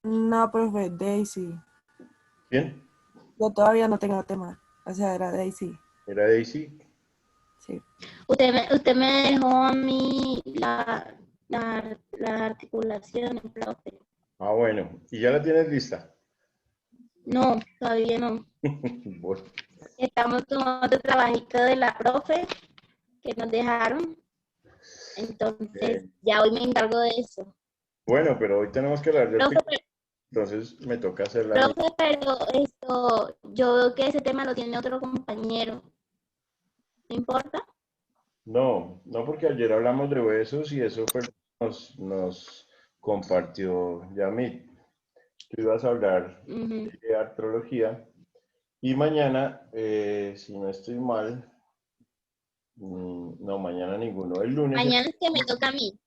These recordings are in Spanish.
No, profe, Daisy. ¿Quién? Yo todavía no tengo tema. O sea, era Daisy. ¿Era Daisy? Sí. Usted me dejó a mí las articulaciones, profe. Ah, bueno. ¿Y ya la tienes lista? No, todavía no. Bueno, Estamos tomando trabajito de la profe que nos dejaron. Entonces, bien. ya hoy me encargo de eso. Bueno, pero hoy tenemos que hablar de Profe, artículos, entonces me toca hacerla a mí. profe, pero esto, yo veo que ese tema lo tiene otro compañero. ¿No importa? No, no porque ayer hablamos de huesos y eso fue lo que nos compartió Yamit. Tú ibas a hablar Ujú. de artrología y mañana, si no estoy mal, no, mañana ninguno. Mañana es que me toca a mí.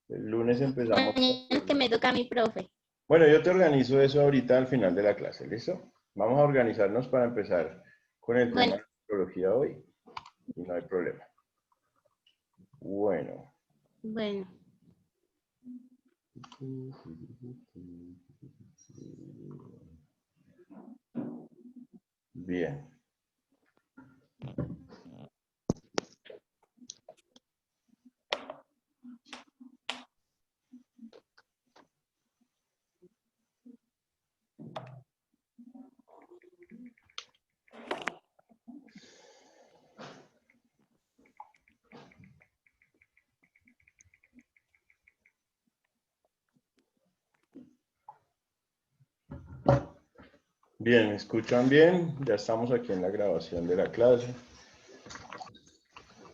El lunes empezamos. Mañana es que me toca a mi profe. Bueno, yo te organizo eso ahorita al final de la clase, ¿listo? Vamos a organizarnos para empezar con el tema Bueno, de artrología hoy y no hay problema. Bueno. bueno. Bien. Bien, ¿me escuchan bien? Ya estamos aquí en la grabación de la clase.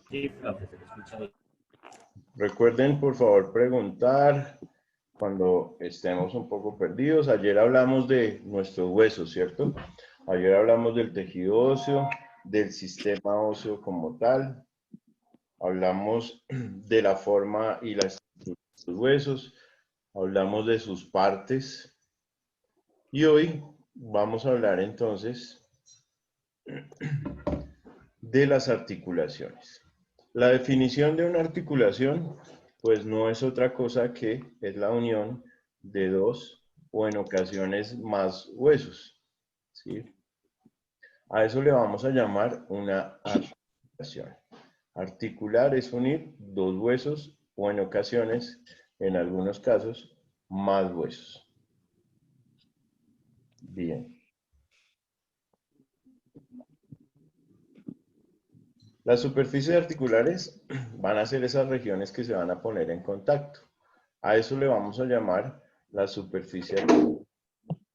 Sí, profe, se lo escucha bien. Recuerden, por favor, preguntar cuando estemos un poco perdidos. Ayer hablamos de nuestros huesos, ¿cierto? Ayer hablamos del tejido óseo, del sistema óseo como tal. Hablamos de la forma y la estructura de los huesos. Hablamos de sus partes. Y hoy vamos a hablar entonces de las articulaciones. La definición de una articulación, pues no es otra cosa que es la unión de dos o en ocasiones más huesos, ¿sí? A eso le vamos a llamar una articulación. Articular es unir dos huesos o en ocasiones, en algunos casos, más huesos. Bien. Las superficies articulares van a ser esas regiones que se van a poner en contacto. A eso le vamos a llamar la superficie articular.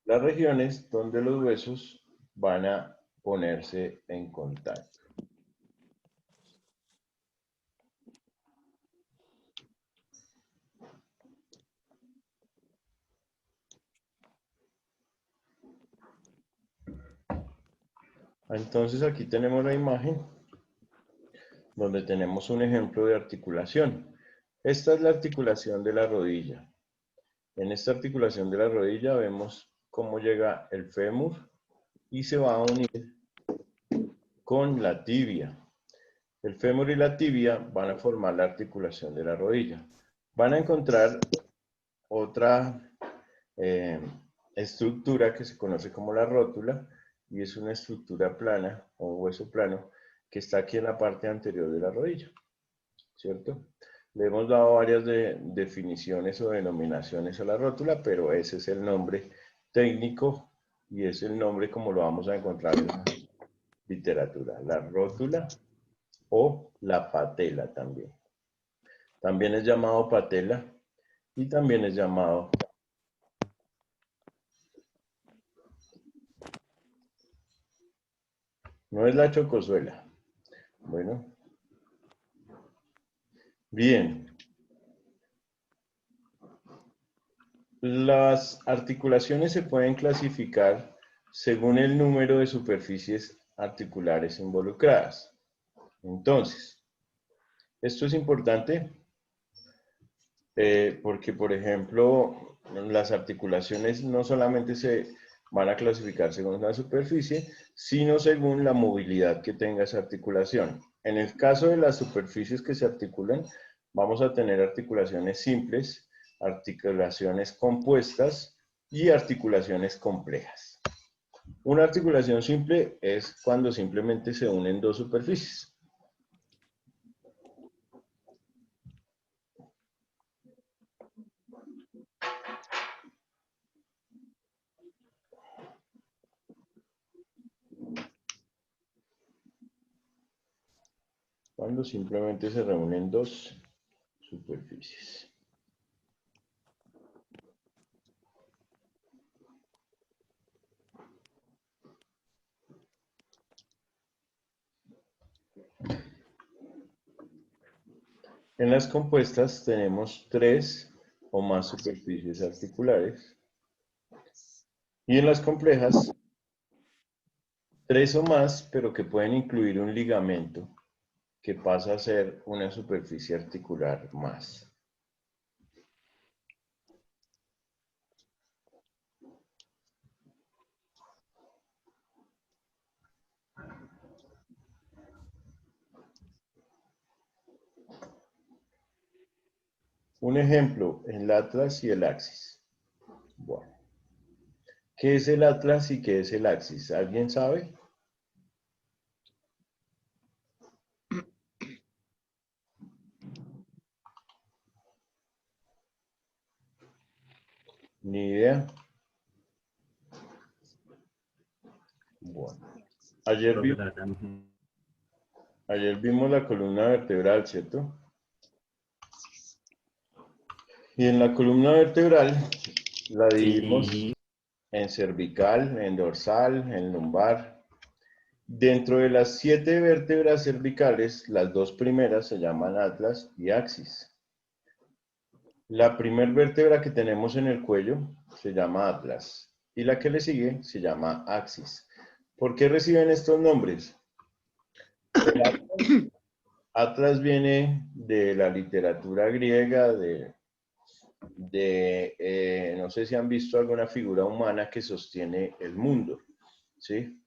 Las regiones donde los huesos van a ponerse en contacto. Entonces aquí tenemos la imagen donde tenemos un ejemplo de articulación. Esta es la articulación de la rodilla. En esta articulación de la rodilla vemos cómo llega el fémur y se va a unir con la tibia. El fémur y la tibia van a formar la articulación de la rodilla. Van a encontrar otra eh, estructura que se conoce como la rótula y es una estructura plana o hueso plano que está aquí en la parte anterior de la rodilla, ¿cierto? Le hemos dado varias definiciones o denominaciones a la rótula, pero ese es el nombre técnico y es el nombre como lo vamos a encontrar en la literatura, la rótula o la patela también. También es llamado patela y también es llamado, no es la chocosuela. Bueno, bien. Las articulaciones se pueden clasificar según el número de superficies articulares involucradas. Entonces, esto es importante porque, por ejemplo, las articulaciones no solamente se van a clasificar según la superficie, sino según la movilidad que tenga esa articulación. En el caso de las superficies que se articulan, vamos a tener articulaciones simples, articulaciones compuestas y articulaciones complejas. Una articulación simple es cuando simplemente se unen dos superficies. Cuando simplemente se reúnen dos superficies. En las compuestas tenemos 3 o más superficies articulares. Y en las complejas, 3 o más, pero que pueden incluir un ligamento que pasa a ser una superficie articular más. Un ejemplo, el atlas y el axis. Bueno, ¿qué es el atlas y qué es el axis? ¿Alguien sabe? Ni idea. Bueno, ayer vimos la columna vertebral, ¿cierto? Y en la columna vertebral la dividimos en cervical, en dorsal, en lumbar. Dentro de las 7 vértebras cervicales, las 2 primeras se llaman atlas y axis. La primera vértebra que tenemos en el cuello se llama atlas y la que le sigue se llama axis. ¿Por qué reciben estos nombres? El atlas viene de la literatura griega, no sé si han visto alguna figura humana que sostiene el mundo, ¿sí?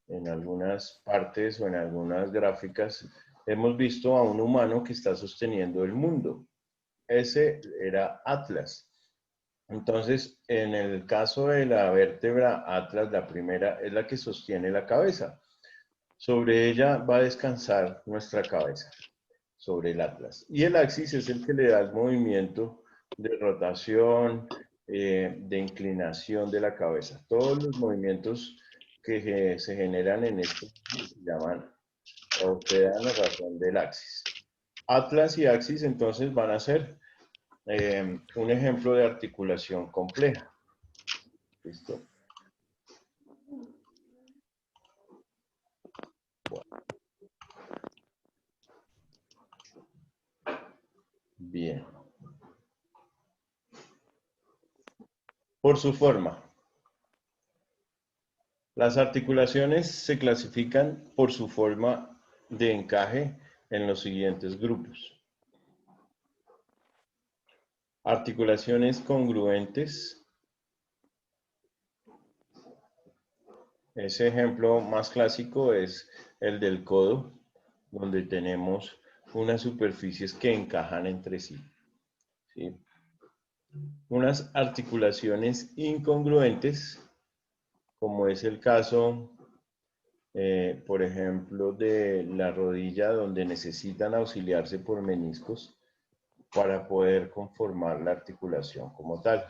En algunas partes o en algunas gráficas hemos visto a un humano que está sosteniendo el mundo. Ese era Atlas. Entonces, en el caso de la vértebra Atlas, la primera es la que sostiene la cabeza. Sobre ella va a descansar nuestra cabeza, sobre el Atlas. Y el axis es el que le da el movimiento de rotación, de inclinación de la cabeza. Todos los movimientos que se generan en esto se llaman o se dan a razón del axis. Atlas y axis entonces van a ser un ejemplo de articulación compleja. ¿Listo? Bueno. Bien. Por su forma. Las articulaciones se clasifican por su forma de encaje en los siguientes grupos. Articulaciones congruentes. Ese ejemplo más clásico es el del codo, donde tenemos unas superficies que encajan entre sí. ¿Sí? Unas articulaciones incongruentes, como es el caso, por ejemplo, de la rodilla, donde necesitan auxiliarse por meniscos para poder conformar la articulación como tal.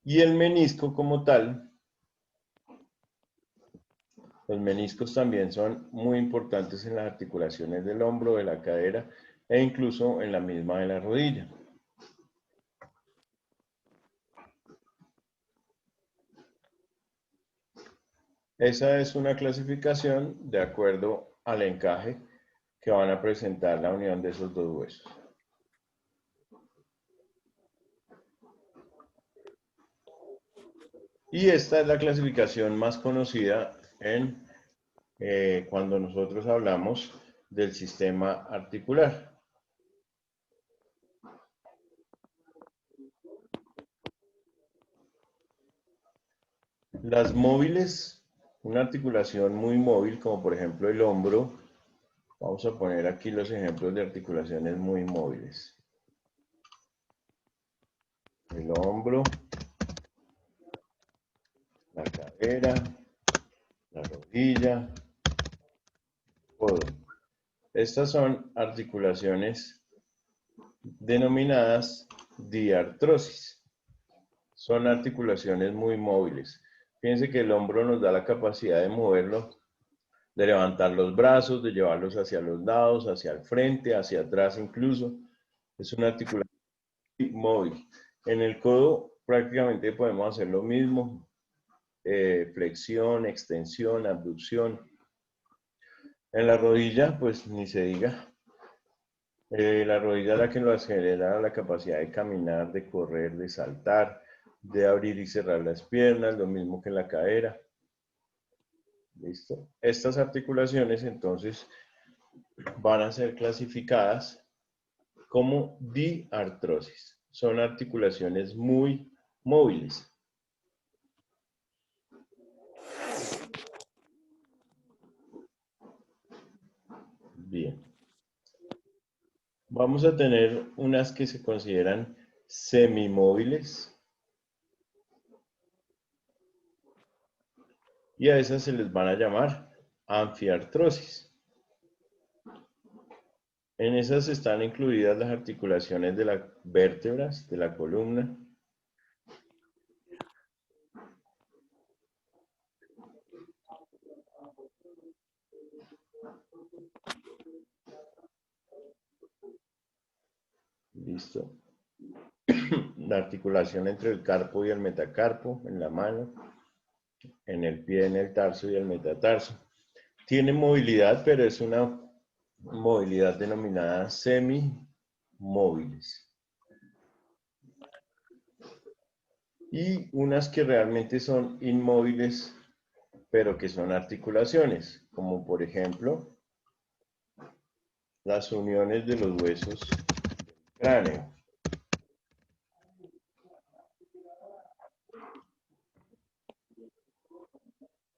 Y el menisco como tal, los meniscos también son muy importantes en las articulaciones del hombro, de la cadera e incluso en la misma de la rodilla. Esa es una clasificación de acuerdo al encaje que van a presentar la unión de esos dos huesos. Y esta es la clasificación más conocida en cuando nosotros hablamos del sistema articular. Las móviles, una articulación muy móvil, como por ejemplo el hombro. Vamos a poner aquí los ejemplos de articulaciones muy móviles. El hombro. cadera, la rodilla, codo. Estas son articulaciones denominadas diartrosis. Son articulaciones muy móviles. Fíjense que el hombro nos da la capacidad de moverlo, de levantar los brazos, de llevarlos hacia los lados, hacia el frente, hacia atrás incluso. Es una articulación móvil. En el codo prácticamente podemos hacer lo mismo. Flexión, extensión, abducción. En la rodilla, pues ni se diga. La rodilla es la que nos genera la capacidad de caminar, de correr, de saltar, de abrir y cerrar las piernas, lo mismo que en la cadera. ¿Listo? Estas articulaciones entonces van a ser clasificadas como diartrosis. Son articulaciones muy móviles. Bien. Vamos a tener unas que se consideran semimóviles. Y a esas se les van a llamar anfiartrosis. En esas están incluidas las articulaciones de las vértebras, de la columna. Listo. La articulación entre el carpo y el metacarpo en la mano, en el pie, en el tarso y el metatarso. Tiene movilidad, pero es una movilidad denominada semimóviles. Y unas que realmente son inmóviles, pero que son articulaciones, como por ejemplo las uniones de los huesos del cráneo.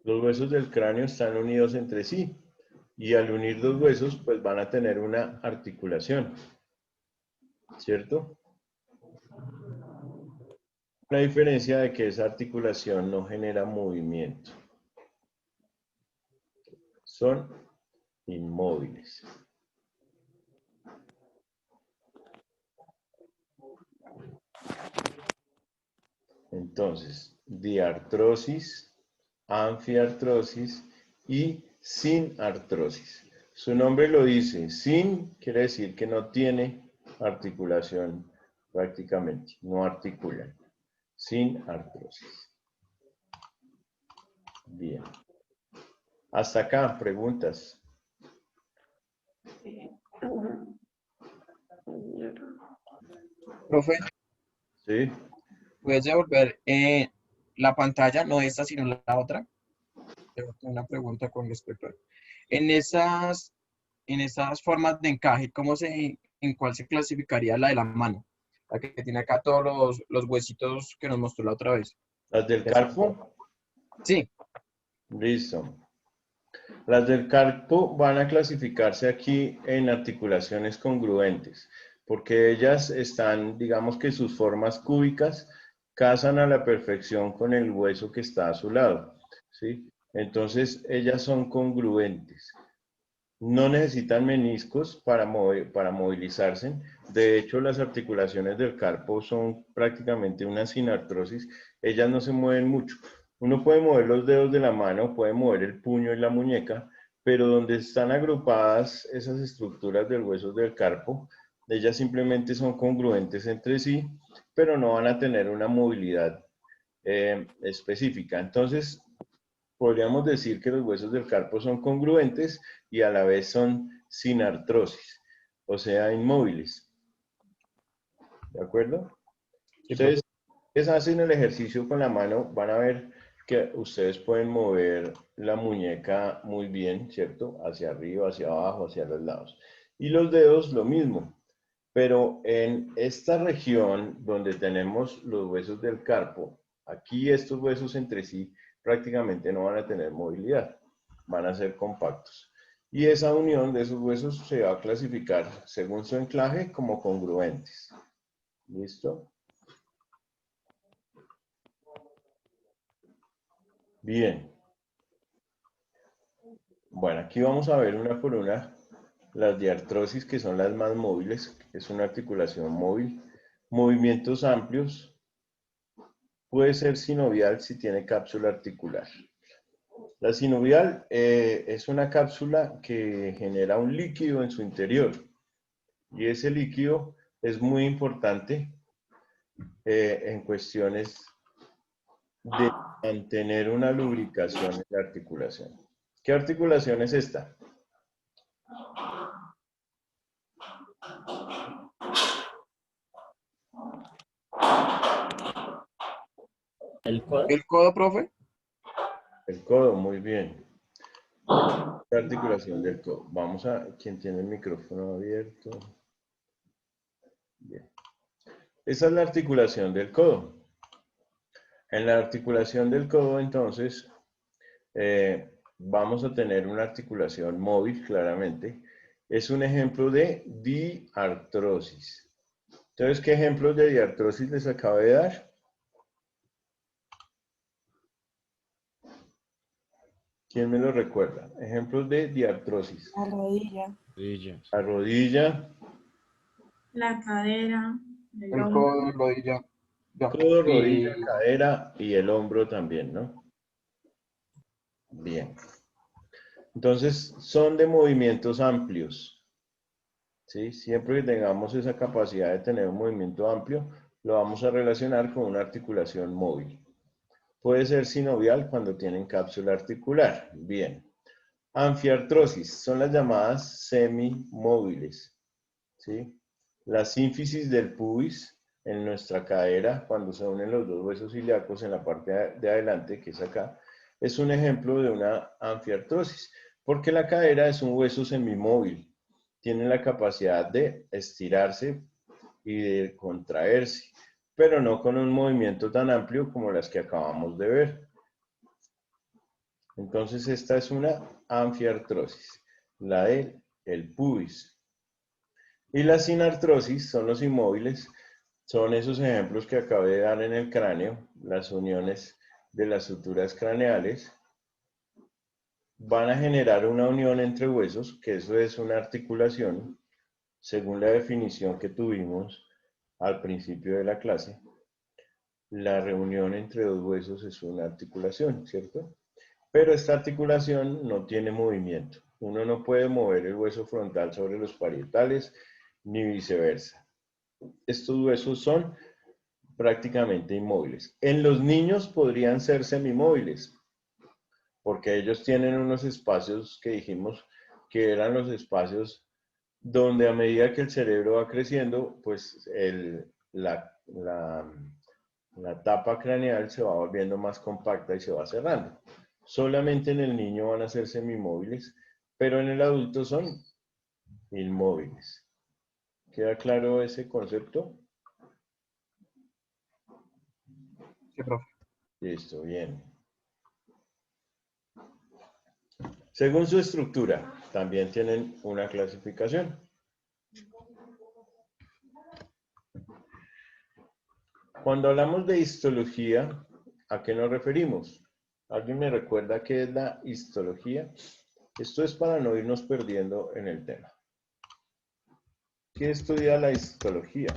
Los huesos del cráneo están unidos entre sí y al unir dos huesos pues van a tener una articulación, ¿cierto? La diferencia de que esa articulación no genera movimiento. Son inmóviles. Entonces, diartrosis, anfiartrosis y sinartrosis. Su nombre lo dice, sin quiere decir que no tiene articulación prácticamente, no articulan. Sinartrosis. Bien. Hasta acá, preguntas. Profe, ¿Sí? ¿puedes devolver la pantalla? No esta, sino la otra. Tengo una pregunta con respecto a... En esas formas de encaje, ¿en cuál se clasificaría la de la mano? La que tiene acá todos los huesitos que nos mostró la otra vez. ¿Las del carpo? Sí, Listo. Las del carpo van a clasificarse aquí en articulaciones congruentes, porque ellas están, digamos que sus formas cúbicas casan a la perfección con el hueso que está a su lado, ¿sí? Entonces, ellas son congruentes. No necesitan meniscos para movilizarse. De hecho, las articulaciones del carpo son prácticamente una sinartrosis. Ellas no se mueven mucho. Uno puede mover los dedos de la mano, puede mover el puño y la muñeca, pero donde están agrupadas esas estructuras del hueso del carpo, ellas simplemente son congruentes entre sí, pero no van a tener una movilidad específica. Entonces, podríamos decir que los huesos del carpo son congruentes y a la vez son sinartrosis, o sea, inmóviles. ¿De acuerdo? sí, profe. Ustedes hacen el ejercicio con la mano, van a ver que ustedes pueden mover la muñeca muy bien, ¿cierto? Hacia arriba, hacia abajo, hacia los lados. Y los dedos lo mismo. Pero en esta región donde tenemos los huesos del carpo, aquí estos huesos entre sí prácticamente no van a tener movilidad, van a ser compactos. Y esa unión de esos huesos se va a clasificar según su anclaje como congruentes. ¿Listo? Bien. Bueno, aquí vamos a ver una por una las diartrosis, que son las más móviles, que es una articulación móvil. Movimientos amplios. Puede ser sinovial si tiene cápsula articular. La sinovial es una cápsula que genera un líquido en su interior. Y ese líquido es muy importante en cuestiones de mantener una lubricación en la articulación. ¿Qué articulación es esta? El codo. ¿El codo, profe? El codo, muy bien. La articulación del codo. Vamos a quien tiene el micrófono abierto. Bien. Esa es la articulación del codo. En la articulación del codo, entonces, vamos a tener una articulación móvil, claramente. Es un ejemplo de diartrosis. Entonces, ¿qué ejemplos de diartrosis les acabo de dar? ¿Quién me lo recuerda? Ejemplos de diartrosis. La rodilla. Rodillas. La rodilla, La cadera, el El hombro. codo, rodilla. Ya. codo, rodilla, Y cadera y el hombro también, ¿no? Bien. Entonces, son de movimientos amplios. ¿Sí? Siempre que tengamos esa capacidad de tener un movimiento amplio, lo vamos a relacionar con una articulación móvil. Puede ser sinovial cuando tienen cápsula articular. Bien. Anfiartrosis son las llamadas semimóviles. ¿Sí? La sínfisis del pubis en nuestra cadera, cuando se unen los dos huesos ilíacos en la parte de adelante, que es acá, es un ejemplo de una anfiartrosis, porque la cadera es un hueso semimóvil. Tiene la capacidad de estirarse y de contraerse, pero no con un movimiento tan amplio como las que acabamos de ver. Entonces esta es una anfiartrosis, la del pubis. Y la sinartrosis son los inmóviles, son esos ejemplos que acabé de dar en el cráneo, las uniones de las suturas craneales. Van a generar una unión entre huesos, que eso es una articulación, según la definición que tuvimos al principio de la clase. La reunión entre dos huesos es una articulación, ¿cierto? Pero esta articulación no tiene movimiento. Uno no puede mover el hueso frontal sobre los parietales, ni viceversa. Estos huesos son prácticamente inmóviles. En los niños podrían ser semimóviles, porque ellos tienen unos espacios que dijimos que eran los espacios donde a medida que el cerebro va creciendo, pues la tapa craneal se va volviendo más compacta y se va cerrando. Solamente en el niño van a ser semimóviles, pero en el adulto son inmóviles. ¿Queda claro ese concepto? sí, profe. Listo, bien. Según su estructura, también tienen una clasificación. Cuando hablamos de histología, ¿a qué nos referimos? ¿Alguien me recuerda qué es la histología? Esto es para no irnos perdiendo en el tema. ¿Qué estudia la histología?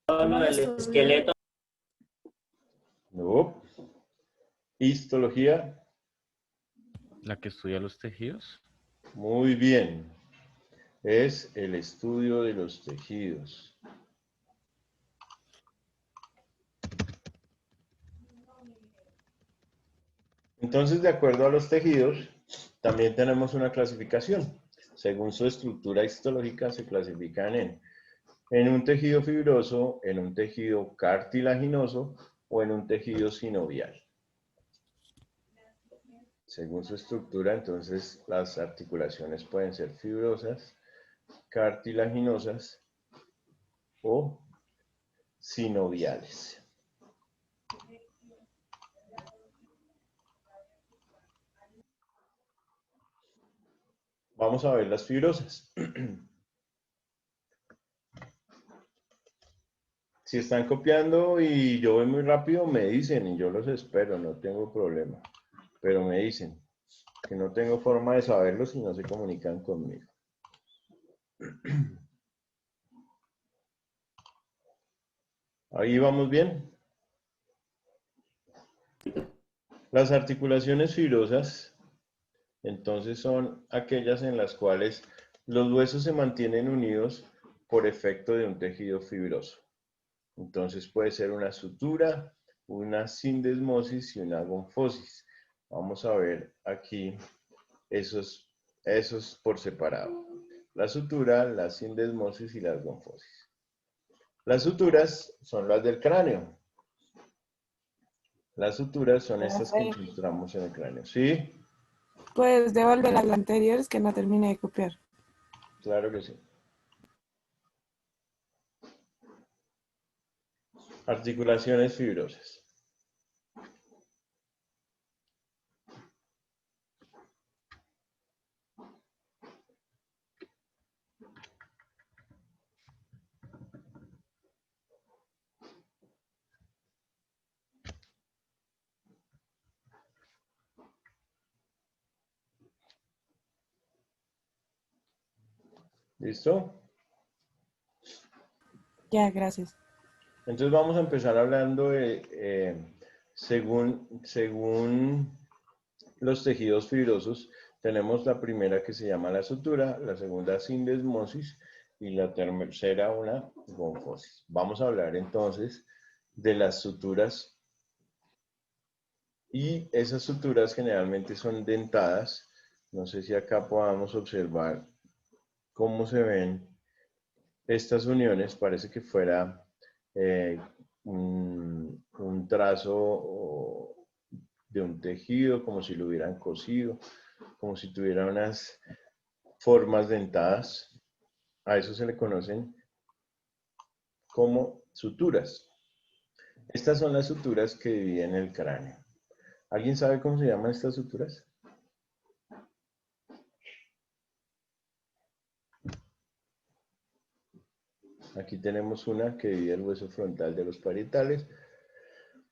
No, el esqueleto. No. Histología. La que estudia los tejidos. Muy bien. Es el estudio de los tejidos. Entonces, de acuerdo a los tejidos, también tenemos una clasificación. Según su estructura histológica, se clasifican en un tejido fibroso, en un tejido cartilaginoso o en un tejido sinovial. Según su estructura, entonces, las articulaciones pueden ser fibrosas, cartilaginosas o sinoviales. Vamos a ver las fibrosas. Si están copiando y yo voy muy rápido, me dicen y yo los espero, no tengo problema. Pero me dicen que no tengo forma de saberlo si no se comunican conmigo. Ahí vamos bien. Las articulaciones fibrosas, entonces, son aquellas en las cuales los huesos se mantienen unidos por efecto de un tejido fibroso. Entonces puede ser una sutura, una sindesmosis y una gonfosis. Vamos a ver aquí esos por separado. La sutura, la sindesmosis y las gonfosis. Las suturas son las del cráneo. Las suturas son estas que encontramos en el cráneo. ¿Sí? Pues devolver a la anterior, es que no terminé de copiar. Claro que sí. Articulaciones fibrosas. ¿Listo? Ya, gracias. Entonces vamos a empezar hablando de, según los tejidos fibrosos, tenemos la primera que se llama la sutura, la segunda sindesmosis y la tercera una gonfosis. Vamos a hablar entonces de las suturas y esas suturas generalmente son dentadas. No sé si acá podamos observar cómo se ven estas uniones. Parece que fuera un trazo de un tejido, como si lo hubieran cosido, como si tuviera unas formas dentadas. A eso se le conocen como suturas. Estas son las suturas que dividen el cráneo. ¿Alguien sabe cómo se llaman estas suturas? Aquí tenemos una que divide el hueso frontal de los parietales.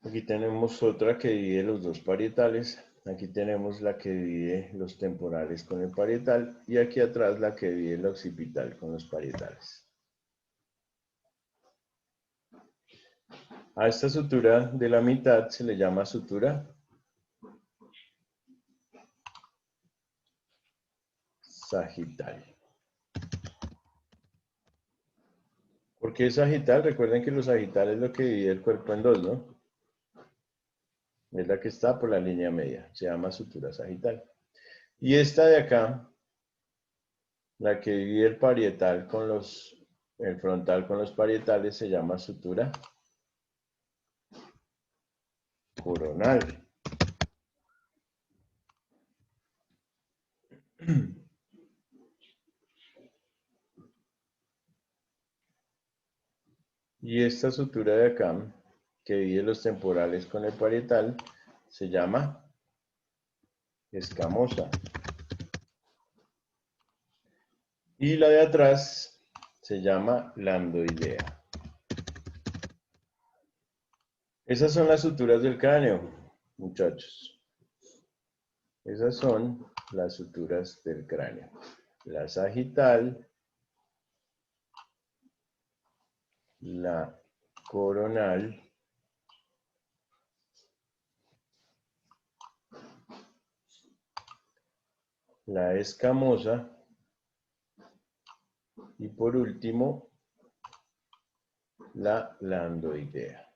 Aquí tenemos otra que divide los dos parietales. Aquí tenemos la que divide los temporales con el parietal. Y aquí atrás la que divide el occipital con los parietales. A esta sutura de la mitad se le llama sutura sagital. ¿Por qué sagital? Recuerden que los sagitales es lo que divide el cuerpo en dos, ¿no? Es la que está por la línea media. Se llama sutura sagital. Y esta de acá, la que divide el parietal con el frontal con los parietales, se llama sutura coronal. Y esta sutura de acá, que divide los temporales con el parietal, se llama escamosa. Y la de atrás se llama lambdoidea. Esas son las suturas del cráneo, muchachos. Esas son las suturas del cráneo. La sagital, la coronal, la escamosa y por último la lambdoidea.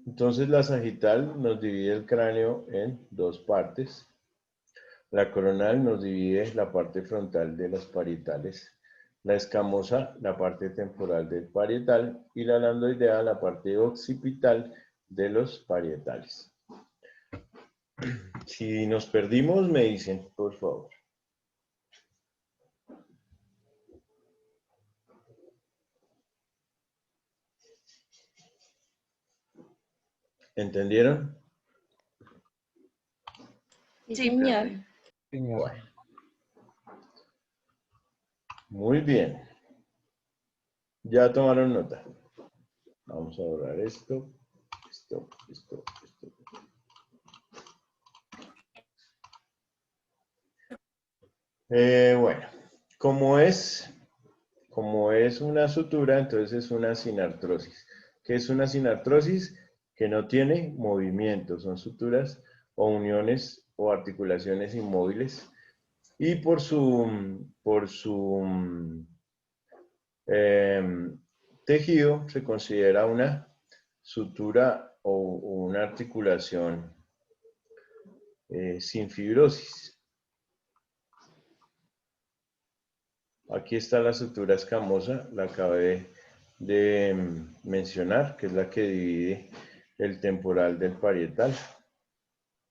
Entonces la sagital nos divide el cráneo en dos partes. La coronal nos divide la parte frontal de las parietales. La escamosa, la parte temporal del parietal. Y la lambdoidea, la parte occipital de los parietales. Si nos perdimos, me dicen, por favor. ¿Entendieron? Sí, Sí, señor. profe. Señor. Bueno. Muy bien. Ya tomaron nota. Vamos a borrar esto. Esto. Bueno, como es una sutura, entonces es una sinartrosis. ¿Qué es una sinartrosis? Que no tiene movimiento, son suturas o uniones o articulaciones inmóviles. Y por su tejido se considera una sutura o una articulación sin fibrosis. Aquí está la sutura escamosa, la acabé de mencionar, que es la que divide el temporal del parietal.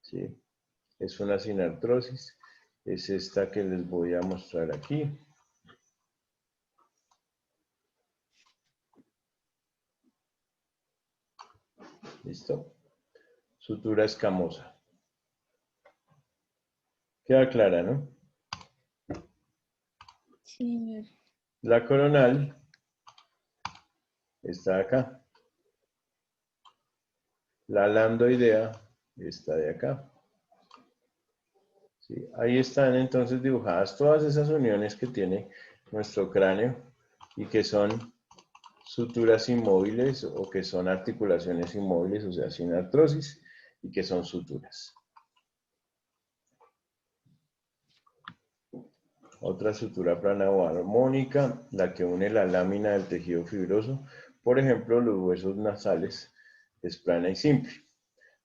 ¿Sí? Es una sinartrosis, es esta que les voy a mostrar aquí. ¿Listo? Sutura escamosa. Queda clara, ¿no? Sí. La coronal está acá. La lambdoidea está de acá. ¿Sí? Ahí están entonces dibujadas todas esas uniones que tiene nuestro cráneo y que son suturas inmóviles o que son articulaciones inmóviles, o sea, sin artrosis, y que son suturas. Otra sutura plana o armónica, la que une la lámina del tejido fibroso, por ejemplo, los huesos nasales, es plana y simple.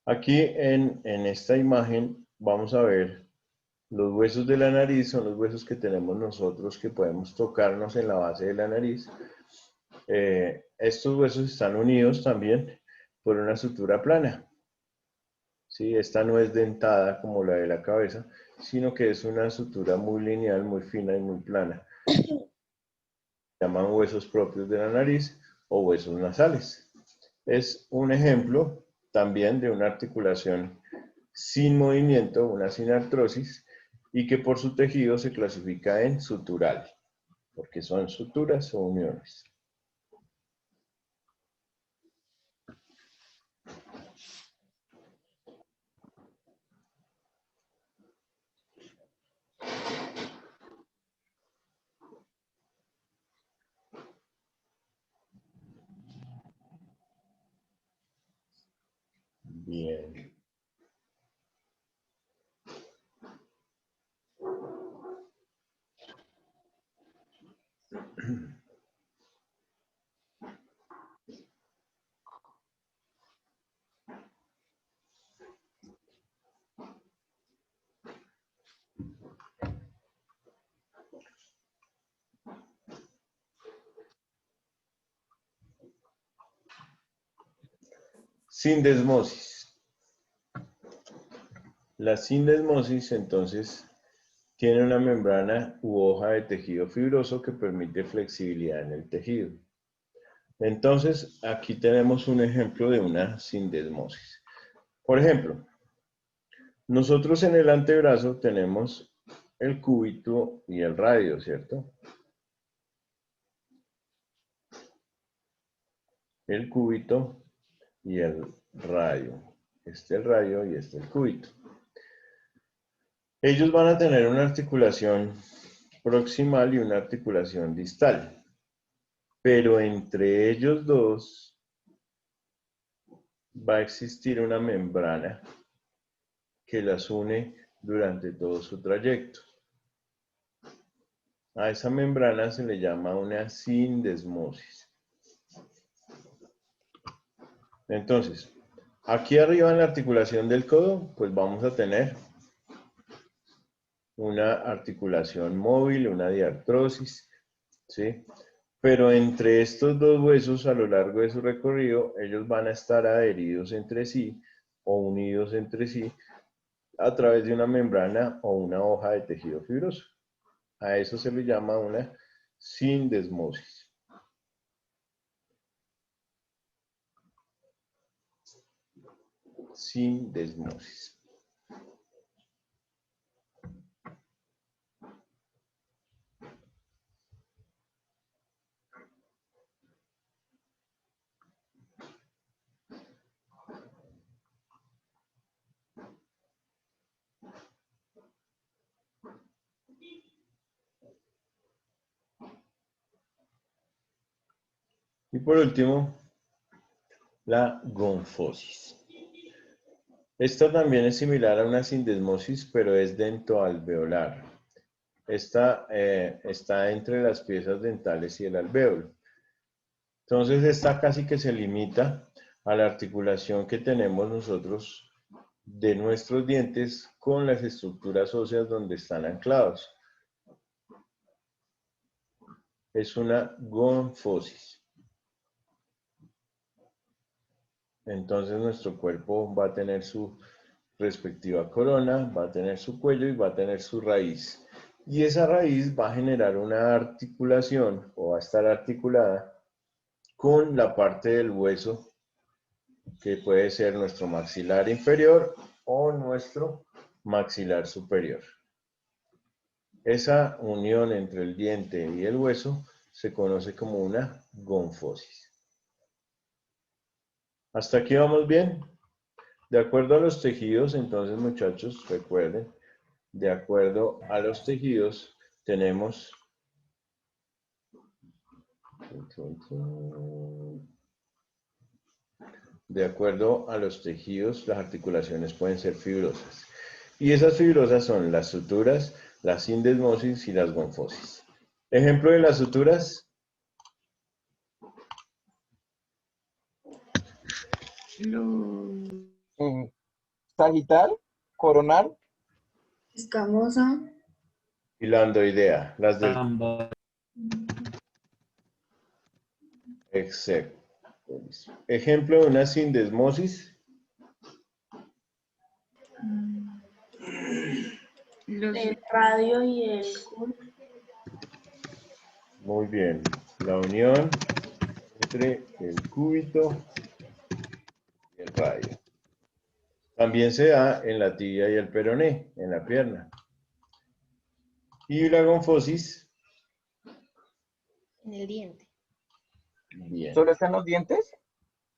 Aquí en esta imagen vamos a ver los huesos de la nariz, son los huesos que tenemos nosotros que podemos tocarnos en la base de la nariz. Estos huesos están unidos también por una sutura plana. ¿Sí? Esta no es dentada como la de la cabeza, sino que es una sutura muy lineal, muy fina y muy plana. Se llaman huesos propios de la nariz o huesos nasales. Es un ejemplo también de una articulación sin movimiento, una sinartrosis, y que por su tejido se clasifica en sutural, porque son suturas o uniones. Bien. Sindesmosis. La sindesmosis, entonces, tiene una membrana u hoja de tejido fibroso que permite flexibilidad en el tejido. Entonces, aquí tenemos un ejemplo de una sindesmosis. Por ejemplo, nosotros en el antebrazo tenemos el cúbito y el radio, ¿cierto? El cúbito y el radio. Este el radio y este el cúbito. Ellos van a tener una articulación proximal y una articulación distal. Pero entre ellos dos va a existir una membrana que las une durante todo su trayecto. A esa membrana se le llama una sindesmosis. Entonces, aquí arriba en la articulación del codo, pues vamos a tener una articulación móvil, una diartrosis, ¿sí? Pero entre estos dos huesos, a lo largo de su recorrido, ellos van a estar adheridos entre sí o unidos entre sí a través de una membrana o una hoja de tejido fibroso. A eso se le llama una sindesmosis. Sindesmosis. Y por último, la gonfosis. Esta también es similar a una sindesmosis, pero es dentoalveolar. Esta está entre las piezas dentales y el alvéolo. Entonces, esta casi que se limita a la articulación que tenemos nosotros de nuestros dientes con las estructuras óseas donde están anclados. Es una gonfosis. Entonces, nuestro cuerpo va a tener su respectiva corona, va a tener su cuello y va a tener su raíz. Y esa raíz va a generar una articulación o va a estar articulada con la parte del hueso que puede ser nuestro maxilar inferior o nuestro maxilar superior. Esa unión entre el diente y el hueso se conoce como una gonfosis. ¿Hasta aquí vamos bien? De acuerdo a los tejidos, entonces muchachos, recuerden, de acuerdo a los tejidos tenemos las articulaciones pueden ser fibrosas. Y esas fibrosas son las suturas, las sindesmosis y las gonfosis. Ejemplo de las suturas. Sagital, coronal. Escamosa. Y la andoidea, las del Ambos. exacto. Ejemplo de una sindesmosis. El radio y el curvo. Muy bien. La unión entre el cúbito y el radio. También se da en la tibia y el peroné, en la pierna. Y la gonfosis. En el diente. Bien. ¿Solo está en los dientes?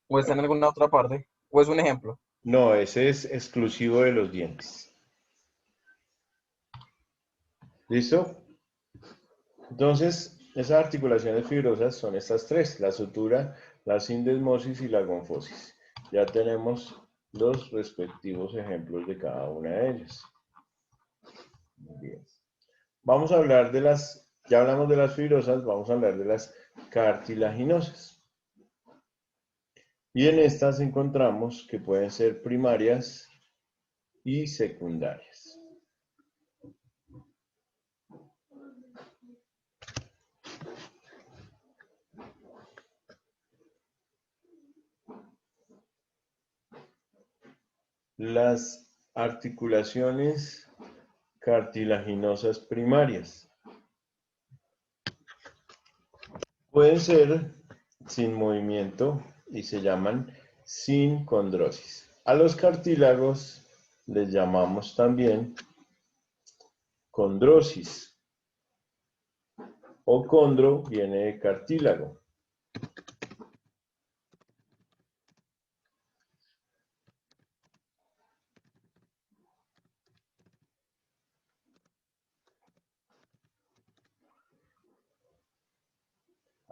¿O está en alguna otra parte? ¿O es un ejemplo? No, ese es exclusivo de los dientes. ¿Listo? Entonces, esas articulaciones fibrosas son estas tres, la sutura, la sindesmosis y la gonfosis. Ya tenemos los respectivos ejemplos de cada una de ellas. Muy bien. Vamos a hablar de ya hablamos de las fibrosas, vamos a hablar de las cartilaginosas. Y en estas encontramos que pueden ser primarias y secundarias. Las articulaciones cartilaginosas primarias pueden ser sin movimiento y se llaman sincondrosis. A los cartílagos les llamamos también condrosis. O condro viene de cartílago.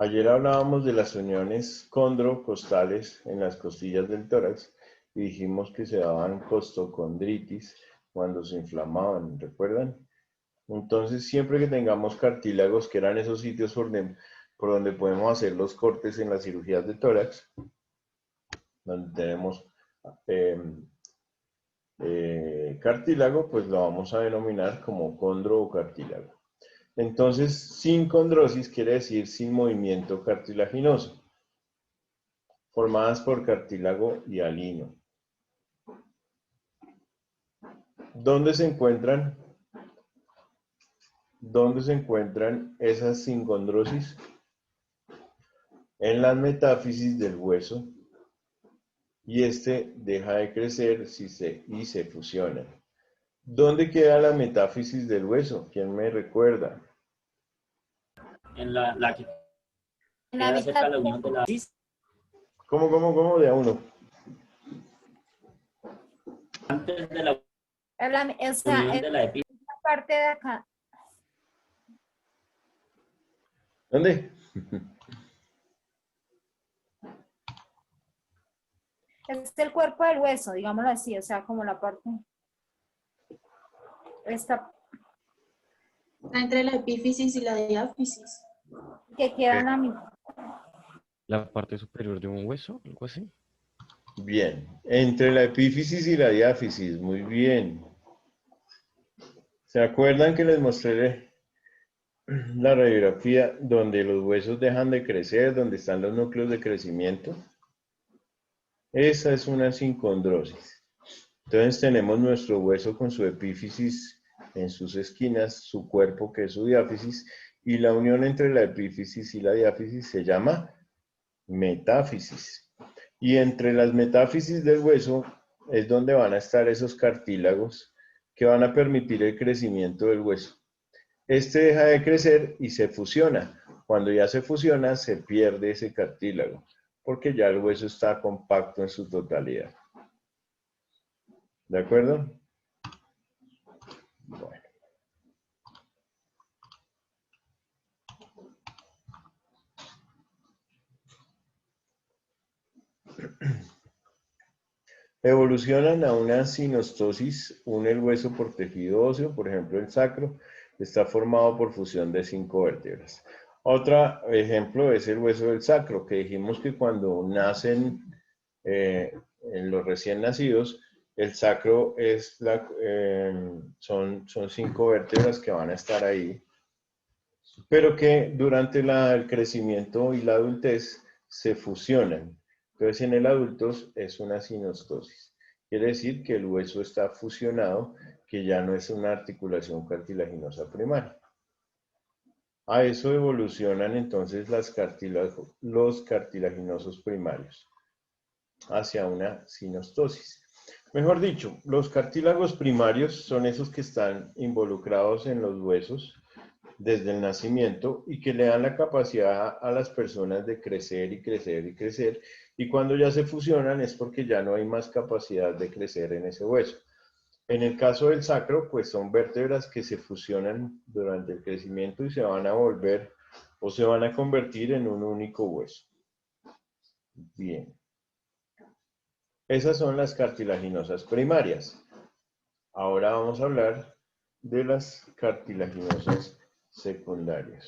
Ayer hablábamos de las uniones condrocostales en las costillas del tórax y dijimos que se daban costocondritis cuando se inflamaban, ¿recuerdan? Entonces, siempre que tengamos cartílagos, que eran esos sitios por donde podemos hacer los cortes en las cirugías de tórax, donde tenemos cartílago, pues lo vamos a denominar como condro o cartílago. Entonces, sin condrosis quiere decir sin movimiento cartilaginoso, formadas por cartílago y alino. ¿Dónde se encuentran esas sincondrosis? En las metáfisis del hueso, y este deja de crecer y se fusiona. ¿Dónde queda la metáfisis del hueso? ¿Quién me recuerda? En la que En la queda cerca de mitad. la unión de la ¿Cómo? De a uno. antes de la O sea, unión es de la epífisis. la parte de acá. ¿Dónde? es el cuerpo del hueso, digámoslo así, o sea, como la parte. Esta Está entre la epífisis y la diáfisis. que queda en la mitad. La parte superior de un hueso, algo así. Bien, entre la epífisis y la diáfisis, muy bien. ¿Se acuerdan que les mostré la radiografía donde los huesos dejan de crecer, donde están los núcleos de crecimiento? Esa es una sincondrosis. Entonces tenemos nuestro hueso con su epífisis en sus esquinas, su cuerpo que es su diáfisis, y la unión entre la epífisis y la diáfisis se llama metáfisis. Y entre las metáfisis del hueso es donde van a estar esos cartílagos que van a permitir el crecimiento del hueso. Este deja de crecer y se fusiona. Cuando ya se fusiona, se pierde ese cartílago, porque ya el hueso está compacto en su totalidad. ¿De acuerdo? Bueno. Evolucionan a una sinostosis, une el hueso por tejido óseo, por ejemplo el sacro, está formado por fusión de 5 vértebras. Otro ejemplo es el hueso del sacro, que dijimos que cuando nacen en los recién nacidos, el sacro es son 5 vértebras que van a estar ahí, pero que durante el crecimiento y la adultez se fusionan. Entonces en el adulto es una sinostosis. Quiere decir que el hueso está fusionado, que ya no es una articulación cartilaginosa primaria. A eso evolucionan entonces los cartilaginosos primarios hacia una sinostosis. Mejor dicho, los cartílagos primarios son esos que están involucrados en los huesos desde el nacimiento y que le dan la capacidad a las personas de crecer y crecer y crecer, y cuando ya se fusionan es porque ya no hay más capacidad de crecer en ese hueso. En el caso del sacro, pues son vértebras que se fusionan durante el crecimiento y se van a volver o se van a convertir en un único hueso. Bien. Esas son las cartilaginosas primarias. Ahora vamos a hablar de las cartilaginosas secundarias.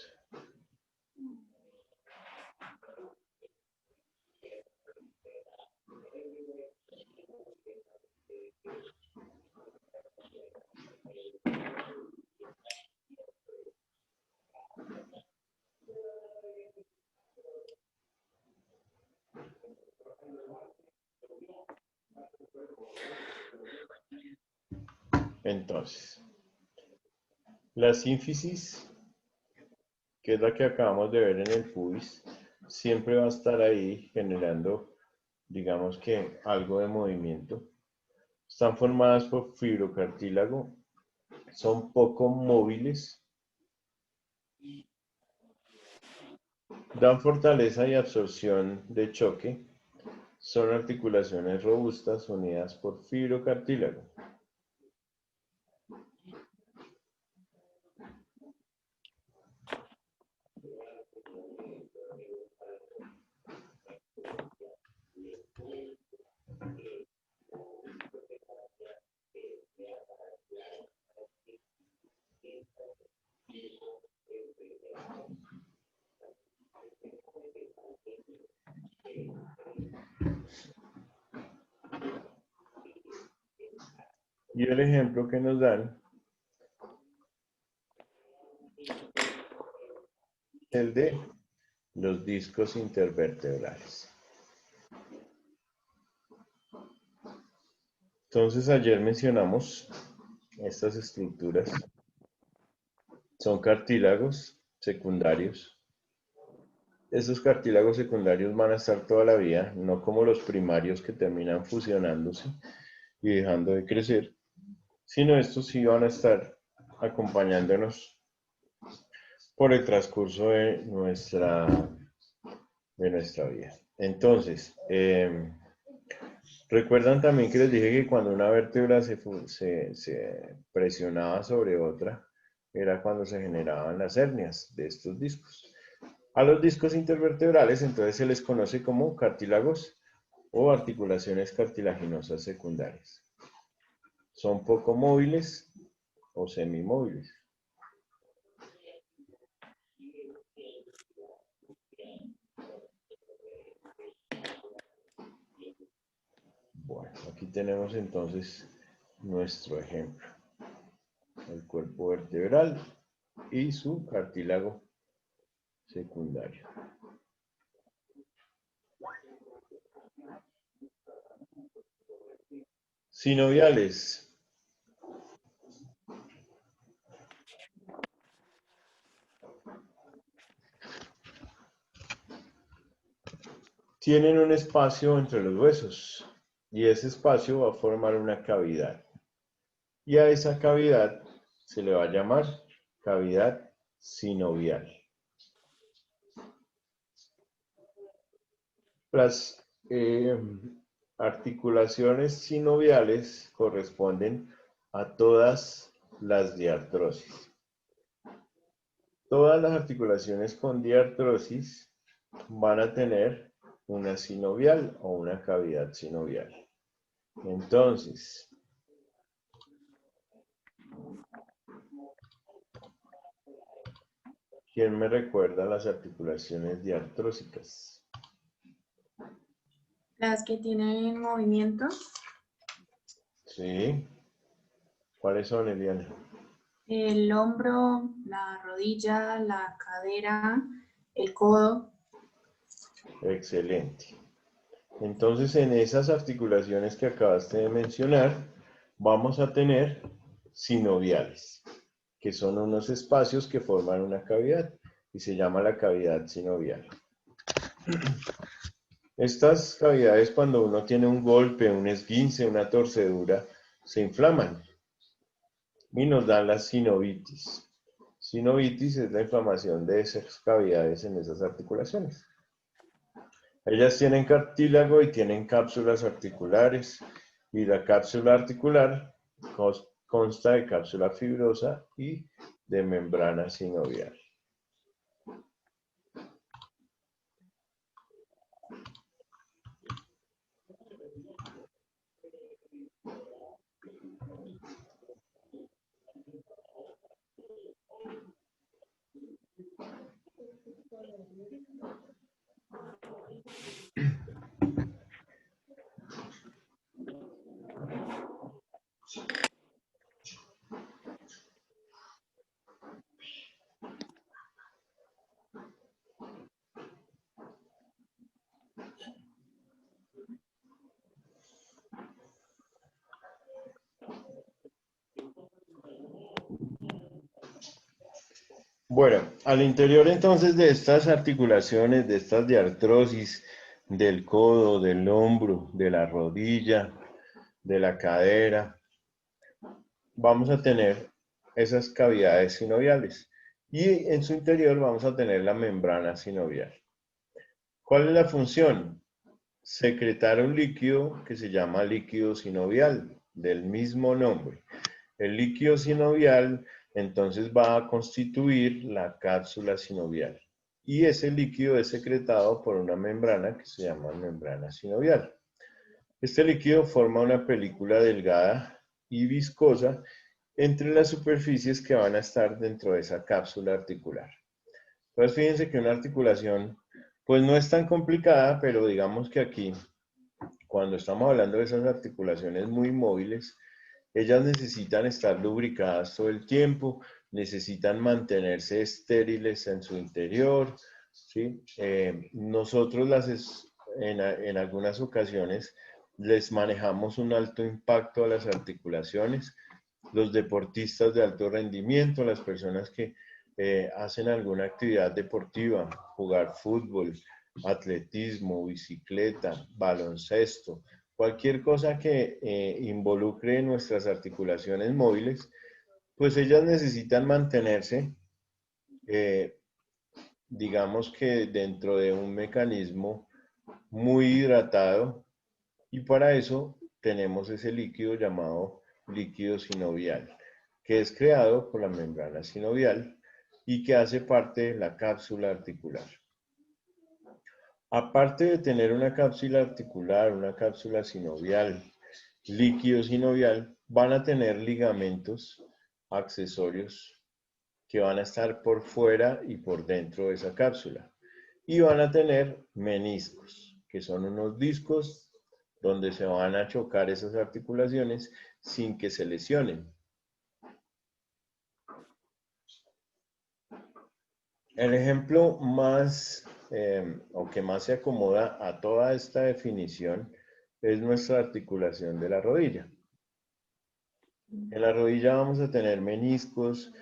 Entonces, la sínfisis, que es la que acabamos de ver en el pubis, siempre va a estar ahí generando, digamos que algo de movimiento. Están formadas por fibrocartílago, son poco móviles, dan fortaleza y absorción de choque, son articulaciones robustas unidas por fibrocartílago. Y el ejemplo que nos dan, el de los discos intervertebrales. Entonces ayer mencionamos estas estructuras. Son cartílagos secundarios. Esos cartílagos secundarios van a estar toda la vida, no como los primarios que terminan fusionándose y dejando de crecer, sino estos sí van a estar acompañándonos por el transcurso de nuestra vida. Entonces, recuerdan también que les dije que cuando una vértebra se presionaba sobre otra, era cuando se generaban las hernias de estos discos. A los discos intervertebrales entonces se les conoce como cartílagos o articulaciones cartilaginosas secundarias. Son poco móviles o semimóviles. Bueno, aquí tenemos entonces nuestro ejemplo. El cuerpo vertebral y su cartílago secundario. Sinoviales. Tienen un espacio entre los huesos y ese espacio va a formar una cavidad. Y a esa cavidad se le va a llamar cavidad sinovial. Las articulaciones sinoviales corresponden a todas las diartrosis. Todas las articulaciones con diartrosis van a tener una sinovial o una cavidad sinovial. Entonces, ¿quién me recuerda las articulaciones diartrósicas? Las que tienen movimiento. Sí. ¿Cuáles son, Eliana? El hombro, la rodilla, la cadera, el codo. Excelente. Entonces, en esas articulaciones que acabaste de mencionar, vamos a tener sinoviales, que son unos espacios que forman una cavidad y se llama la cavidad sinovial. Estas cavidades, cuando uno tiene un golpe, un esguince, una torcedura, se inflaman y nos dan la sinovitis. Sinovitis es la inflamación de esas cavidades en esas articulaciones. Ellas tienen cartílago y tienen cápsulas articulares, y la cápsula articular consta de cápsula fibrosa y de membrana sinovial. Bueno, al interior entonces de estas articulaciones, de estas diartrosis, del codo, del hombro, de la rodilla, de la cadera, vamos a tener esas cavidades sinoviales y en su interior vamos a tener la membrana sinovial. ¿Cuál es la función? Secretar un líquido que se llama líquido sinovial, del mismo nombre. El líquido sinovial entonces va a constituir la cápsula sinovial y ese líquido es secretado por una membrana que se llama membrana sinovial. Este líquido forma una película delgada y viscosa entre las superficies que van a estar dentro de esa cápsula articular. Entonces fíjense que una articulación pues no es tan complicada, pero digamos que aquí, cuando estamos hablando de esas articulaciones muy móviles, ellas necesitan estar lubricadas todo el tiempo, necesitan mantenerse estériles en su interior, ¿sí? Nosotros en algunas ocasiones les manejamos un alto impacto a las articulaciones. Los deportistas de alto rendimiento, las personas que hacen alguna actividad deportiva, jugar fútbol, atletismo, bicicleta, baloncesto, cualquier cosa que involucre nuestras articulaciones móviles, pues ellas necesitan mantenerse, digamos que dentro de un mecanismo muy hidratado, y para eso tenemos ese líquido llamado líquido sinovial, que es creado por la membrana sinovial y que hace parte de la cápsula articular. Aparte de tener una cápsula articular, una cápsula sinovial, líquido sinovial, van a tener ligamentos accesorios que van a estar por fuera y por dentro de esa cápsula. Y van a tener meniscos, que son unos discos donde se van a chocar esas articulaciones sin que se lesionen. El ejemplo más, o que más se acomoda a toda esta definición es nuestra articulación de la rodilla. En la rodilla vamos a tener meniscos,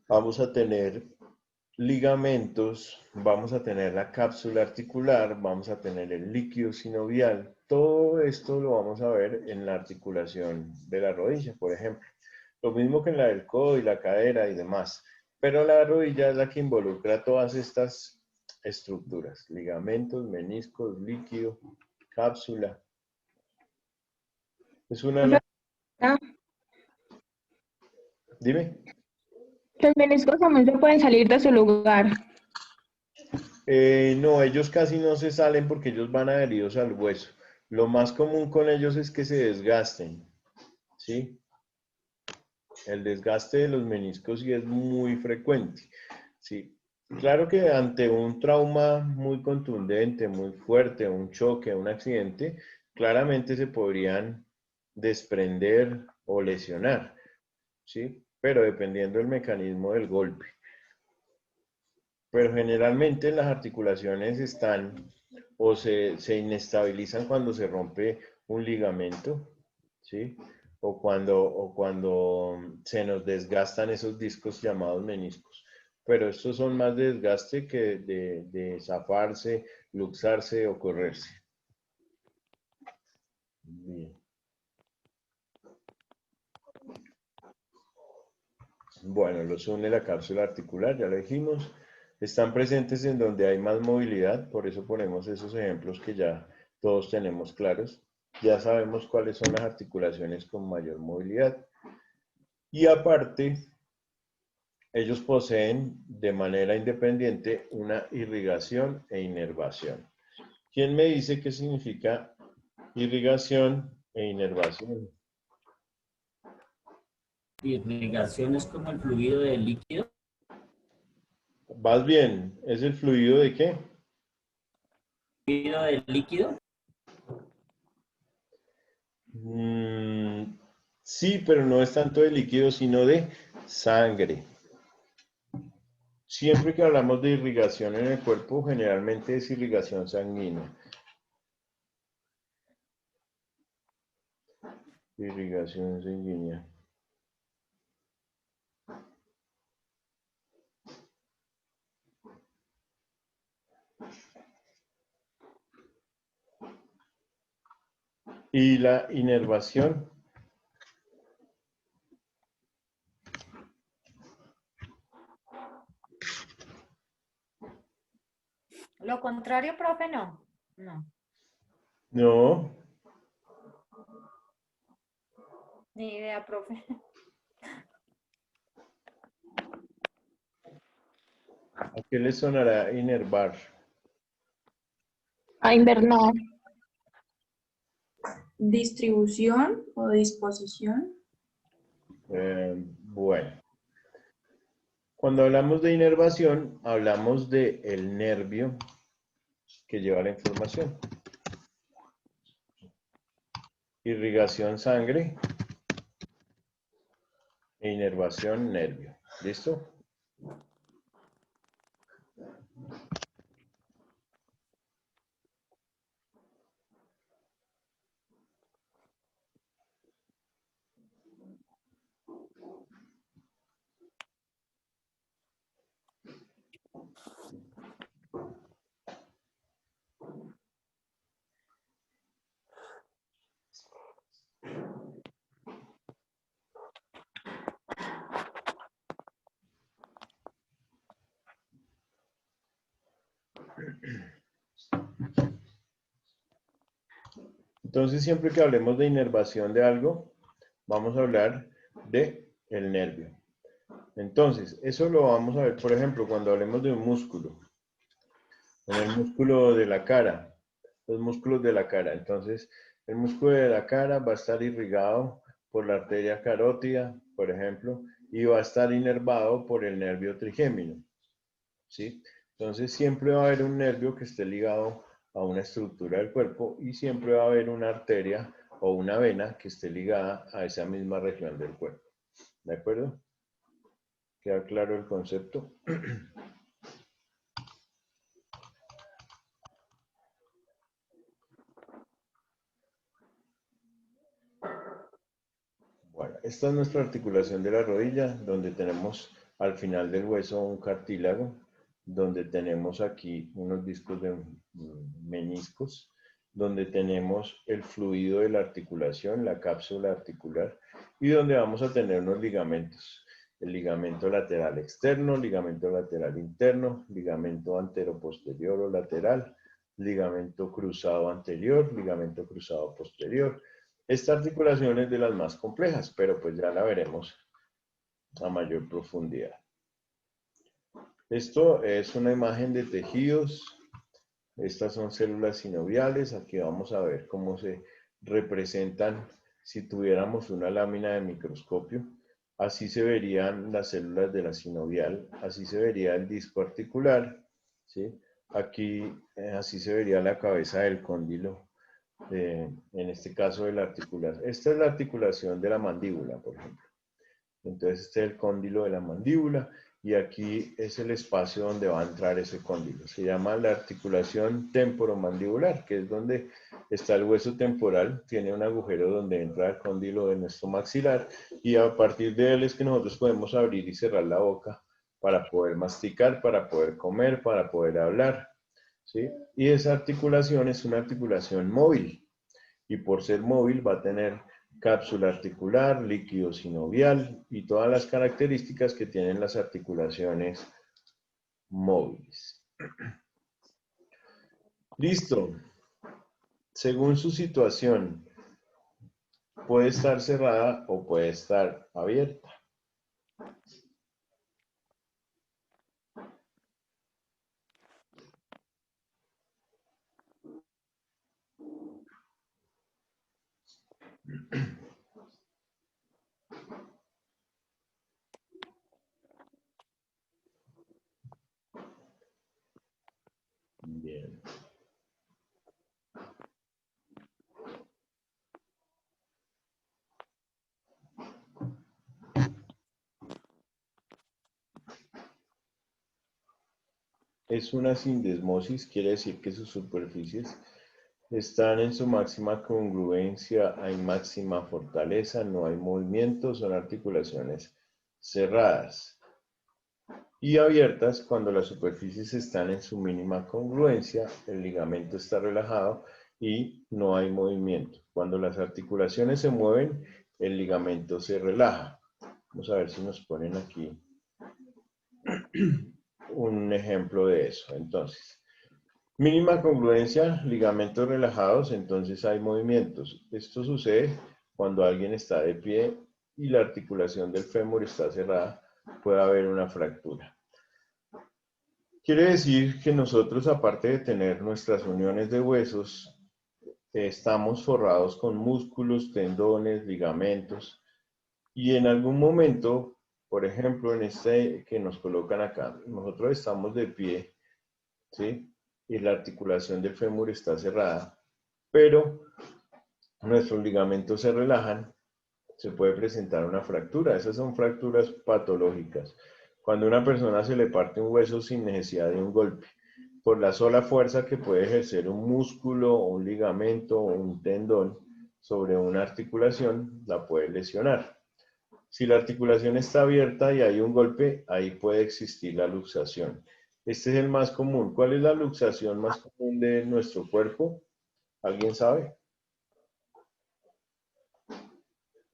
vamos a tener ligamentos, vamos a tener la cápsula articular, vamos a tener el líquido sinovial. Todo esto lo vamos a ver en la articulación de la rodilla, por ejemplo. Lo mismo que en la del codo y la cadera y demás. Pero la rodilla es la que involucra todas estas estructuras. Ligamentos, meniscos, líquido, cápsula. Es una... Dime. Los meniscos también se pueden salir de su lugar. No, ellos casi no se salen porque ellos van adheridos al hueso. Lo más común con ellos es que se desgasten, ¿sí? El desgaste de los meniscos sí es muy frecuente, ¿sí? Claro que ante un trauma muy contundente, muy fuerte, un choque, un accidente, claramente se podrían desprender o lesionar, ¿sí? Pero dependiendo del mecanismo del golpe. Pero generalmente las articulaciones están o se inestabilizan cuando se rompe un ligamento, ¿sí? O cuando se nos desgastan esos discos llamados meniscos. Pero estos son más de desgaste que de zafarse, luxarse o correrse. Bien. Bueno, los une la cápsula articular, ya lo dijimos. Están presentes en donde hay más movilidad, por eso ponemos esos ejemplos que ya todos tenemos claros. Ya sabemos cuáles son las articulaciones con mayor movilidad. Y aparte, ellos poseen de manera independiente una irrigación e inervación. ¿Quién me dice qué significa irrigación e inervación? Irrigación es como el fluido del líquido. Vas bien, ¿es el fluido de qué? ¿Fluido del líquido? Sí, pero no es tanto de líquido, sino de sangre. Siempre que hablamos de irrigación en el cuerpo, generalmente es irrigación sanguínea. Irrigación sanguínea. Y la inervación. Lo contrario, profe, no. No. No. Ni idea, profe. ¿A qué le sonará inervar? A invernar. Distribución o disposición. Bueno. Cuando hablamos de inervación, hablamos del nervio que lleva la información. Irrigación sangre e inervación nervio. ¿Listo? Entonces, siempre que hablemos de inervación de algo, vamos a hablar de el nervio. Entonces, eso lo vamos a ver, por ejemplo, cuando hablemos de un músculo. En el músculo de la cara, los músculos de la cara. Entonces, el músculo de la cara va a estar irrigado por la arteria carótida, por ejemplo, y va a estar inervado por el nervio trigémino, ¿sí? Entonces, siempre va a haber un nervio que esté ligado a una estructura del cuerpo y siempre va a haber una arteria o una vena que esté ligada a esa misma región del cuerpo. ¿De acuerdo? ¿Queda claro el concepto? Bueno, esta es nuestra articulación de la rodilla, donde tenemos al final del hueso un cartílago, donde tenemos aquí unos discos de meniscos, donde tenemos el fluido de la articulación, la cápsula articular, y donde vamos a tener unos ligamentos. El ligamento lateral externo, ligamento lateral interno, ligamento antero-posterior o lateral, ligamento cruzado anterior, ligamento cruzado posterior. Esta articulación es de las más complejas, pero pues ya la veremos a mayor profundidad. Esto es una imagen de tejidos. Estas son células sinoviales. Aquí vamos a ver cómo se representan si tuviéramos una lámina de microscopio. Así se verían las células de la sinovial. Así se vería el disco articular, ¿sí? Aquí así se vería la cabeza del cóndilo. En este caso de la articulación. Esta es la articulación de la mandíbula, por ejemplo. Entonces este es el cóndilo de la mandíbula y aquí es el espacio donde va a entrar ese cóndilo. Se llama la articulación temporomandibular, que es donde está el hueso temporal, tiene un agujero donde entra el cóndilo de nuestro maxilar y a partir de él es que nosotros podemos abrir y cerrar la boca para poder masticar, para poder comer, para poder hablar, ¿sí? Y esa articulación es una articulación móvil y por ser móvil va a tener cápsula articular, líquido sinovial y todas las características que tienen las articulaciones móviles. Listo. Según su situación, puede estar cerrada o puede estar abierta. Bien. Es una sindesmosis, quiere decir que sus superficies están en su máxima congruencia, hay máxima fortaleza, no hay movimiento, son articulaciones cerradas y abiertas cuando las superficies están en su mínima congruencia, el ligamento está relajado y no hay movimiento. Cuando las articulaciones se mueven, el ligamento se relaja. Vamos a ver si nos ponen aquí un ejemplo de eso. Entonces, mínima congruencia, ligamentos relajados, entonces hay movimientos. Esto sucede cuando alguien está de pie y la articulación del fémur está cerrada, puede haber una fractura. Quiere decir que nosotros, aparte de tener nuestras uniones de huesos, estamos forrados con músculos, tendones, ligamentos, y en algún momento, por ejemplo, en este que nos colocan acá, nosotros estamos de pie, ¿sí? Y la articulación del fémur está cerrada, pero nuestros ligamentos se relajan, se puede presentar una fractura. Esas son fracturas patológicas. Cuando a una persona se le parte un hueso sin necesidad de un golpe, por la sola fuerza que puede ejercer un músculo, un ligamento o un tendón sobre una articulación, la puede lesionar. Si la articulación está abierta y hay un golpe, ahí puede existir la luxación. Este es el más común. ¿Cuál es la luxación más común de nuestro cuerpo? ¿Alguien sabe?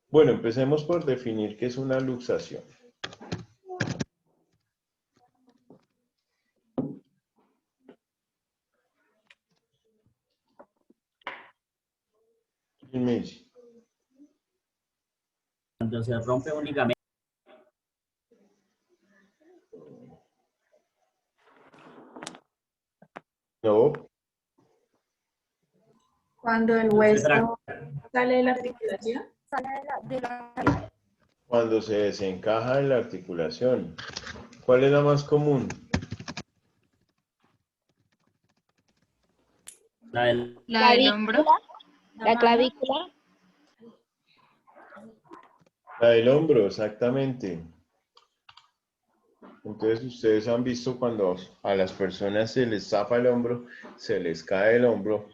Bueno, empecemos por definir qué es una luxación. ¿Quién me dice? Cuando se rompe un ligamento. No, Cuando el hueso sale de la articulación. Sale de la cuando se desencaja en la articulación. ¿Cuál es la más común? La del- La del hombro. La clavícula. La del hombro, exactamente. Entonces ustedes han visto cuando a las personas se les zapa el hombro, se les cae el hombro.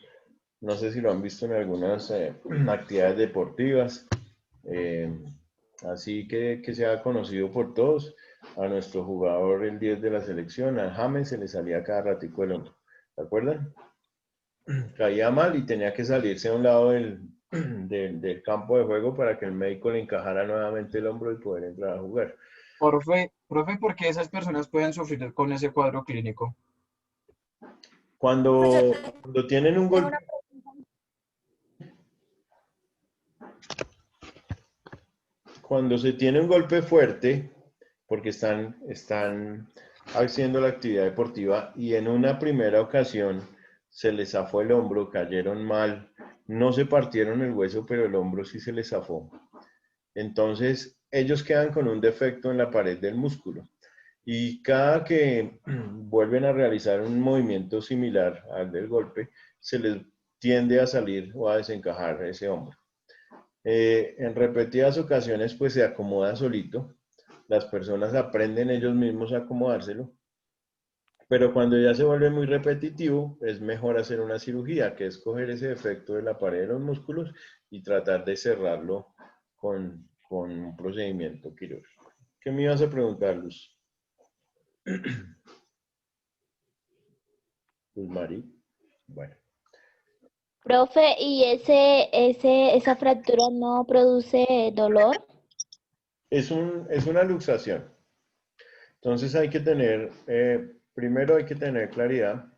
No sé si lo han visto en algunas actividades deportivas. Así que sea conocido por todos. A nuestro jugador, el 10 de la selección, a James, se le salía cada ratico el hombro. ¿Se acuerdan? Caía mal y tenía que salirse a un lado del campo de juego para que el médico le encajara nuevamente el hombro y poder entrar a jugar. Profe, ¿por qué esas personas pueden sufrir con ese cuadro clínico? Cuando tienen un Tengo golpe, una cuando se tiene un golpe fuerte, porque están haciendo la actividad deportiva y en una primera ocasión se les zafó el hombro, cayeron mal, no se partieron el hueso, pero el hombro sí se les zafó. Entonces, ellos quedan con un defecto en la pared del músculo. Y cada que vuelven a realizar un movimiento similar al del golpe, se les tiende a salir o a desencajar ese hombro. En repetidas ocasiones, pues se acomoda solito. Las personas aprenden ellos mismos a acomodárselo. Pero cuando ya se vuelve muy repetitivo, es mejor hacer una cirugía, que es coger ese defecto de la pared de los músculos y tratar de cerrarlo con un procedimiento quirúrgico. ¿Qué me ibas a preguntar, Luz? Luz Mari. Bueno. Profe, ¿y esa fractura no produce dolor? Es una luxación. Entonces hay que tener, primero hay que tener claridad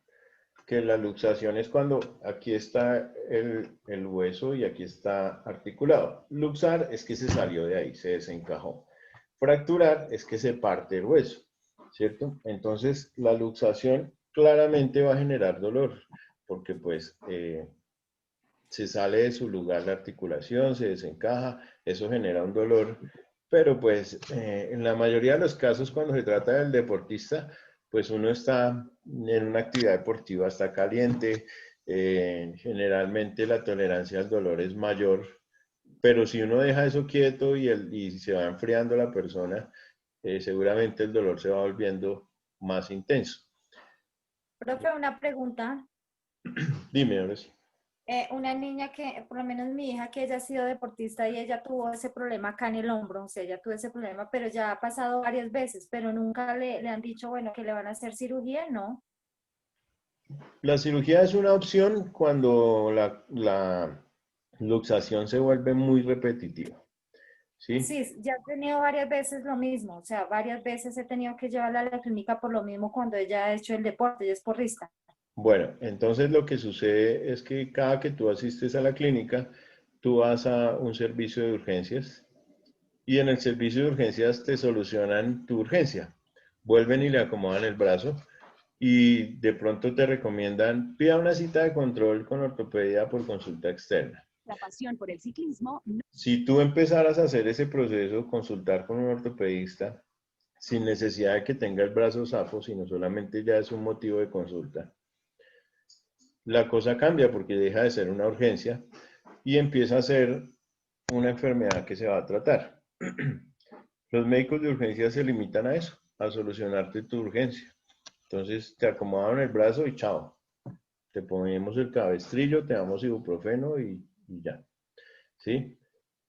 que la luxación es cuando aquí está el hueso y aquí está articulado. Luxar es que se salió de ahí, se desencajó. Fracturar es que se parte el hueso, ¿cierto? Entonces la luxación claramente va a generar dolor, porque pues se sale de su lugar la articulación, se desencaja, eso genera un dolor, pero pues en la mayoría de los casos cuando se trata del deportista, pues uno está en una actividad deportiva, está caliente, generalmente la tolerancia al dolor es mayor, pero si uno deja eso quieto y se va enfriando la persona, seguramente el dolor se va volviendo más intenso. Profe, una pregunta. Dime, ahora sí. Una niña que, por lo menos mi hija, que ella ha sido deportista y ella tuvo ese problema acá en el hombro, o sea, ella tuvo ese problema, pero ya ha pasado varias veces, pero nunca le han dicho, bueno, que le van a hacer cirugía, ¿no? La cirugía es una opción cuando la luxación se vuelve muy repetitiva, ¿sí? Sí, ya he tenido varias veces lo mismo, o sea, varias veces he tenido que llevarla a la clínica por lo mismo cuando ella ha hecho el deporte, ella es porrista. Bueno, entonces lo que sucede es que cada que tú asistes a la clínica, tú vas a un servicio de urgencias y en el servicio de urgencias te solucionan tu urgencia. Vuelven y le acomodan el brazo y de pronto te recomiendan, pida una cita de control con ortopedia por consulta externa. La pasión por el ciclismo. Si tú empezaras a hacer ese proceso, consultar con un ortopedista, sin necesidad de que tenga el brazo zafo, sino solamente ya es un motivo de consulta, la cosa cambia porque deja de ser una urgencia y empieza a ser una enfermedad que se va a tratar. Los médicos de urgencia se limitan a eso, a solucionarte tu urgencia. Entonces te acomodaron el brazo y chao. Te ponemos el cabestrillo, te damos ibuprofeno y ya. ¿Sí?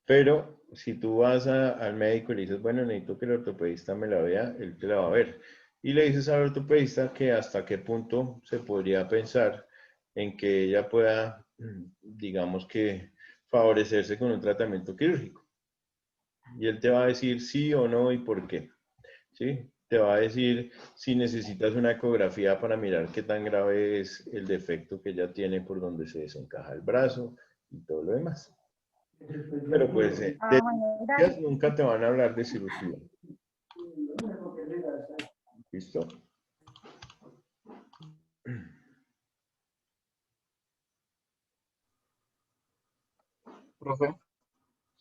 Pero si tú vas al médico y le dices, bueno, necesito que el ortopedista me la vea, él te la va a ver. Y le dices al ortopedista que hasta qué punto se podría pensar en que ella pueda, digamos que, favorecerse con un tratamiento quirúrgico. Y él te va a decir sí o no y por qué. ¿Sí? Te va a decir si necesitas una ecografía para mirar qué tan grave es el defecto que ella tiene por donde se desencaja el brazo y todo lo demás. Pero pues de cirugías nunca te van a hablar de cirugía. ¿Listo?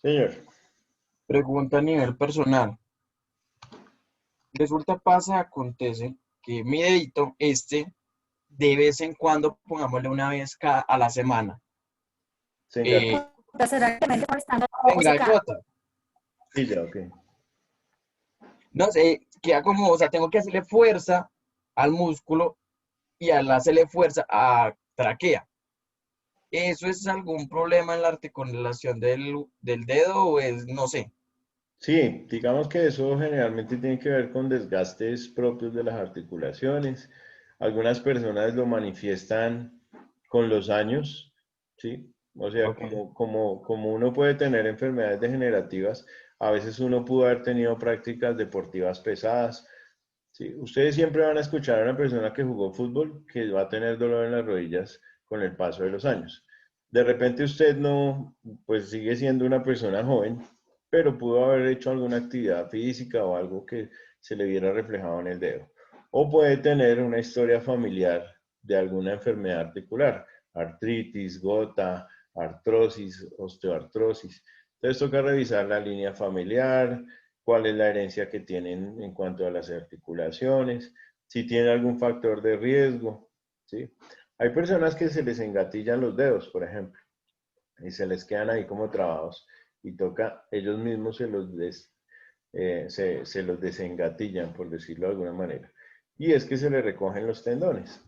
Señor. Pregunta a nivel personal. Resulta, pasa, acontece que mi dedito, de vez en cuando, pongámosle una vez a la semana, Se engañó. ¿Será que me está molestando se o se cae? engañota. Sí, ya, ok. No sé, queda como, o sea, tengo que hacerle fuerza al músculo y al hacerle fuerza a tráquea. ¿Eso es algún problema en la articulación del dedo o es, no sé? Sí, digamos que eso generalmente tiene que ver con desgastes propios de las articulaciones. Algunas personas lo manifiestan con los años, ¿sí? O sea, Ok. como uno puede tener enfermedades degenerativas, a veces uno pudo haber tenido prácticas deportivas pesadas, ¿sí? Ustedes siempre van a escuchar a una persona que jugó fútbol que va a tener dolor en las rodillas con el paso de los años. De repente usted no, pues sigue siendo una persona joven, pero pudo haber hecho alguna actividad física o algo que se le viera reflejado en el dedo. O puede tener una historia familiar de alguna enfermedad articular, artritis, gota, artrosis, osteoartrosis. Entonces toca revisar la línea familiar, cuál es la herencia que tienen en cuanto a las articulaciones, si tienen algún factor de riesgo, ¿sí? Hay personas que se les engatillan los dedos, por ejemplo, y se les quedan ahí como trabados y toca, ellos mismos se los desengatillan, por decirlo de alguna manera. Y es que se les recogen los tendones.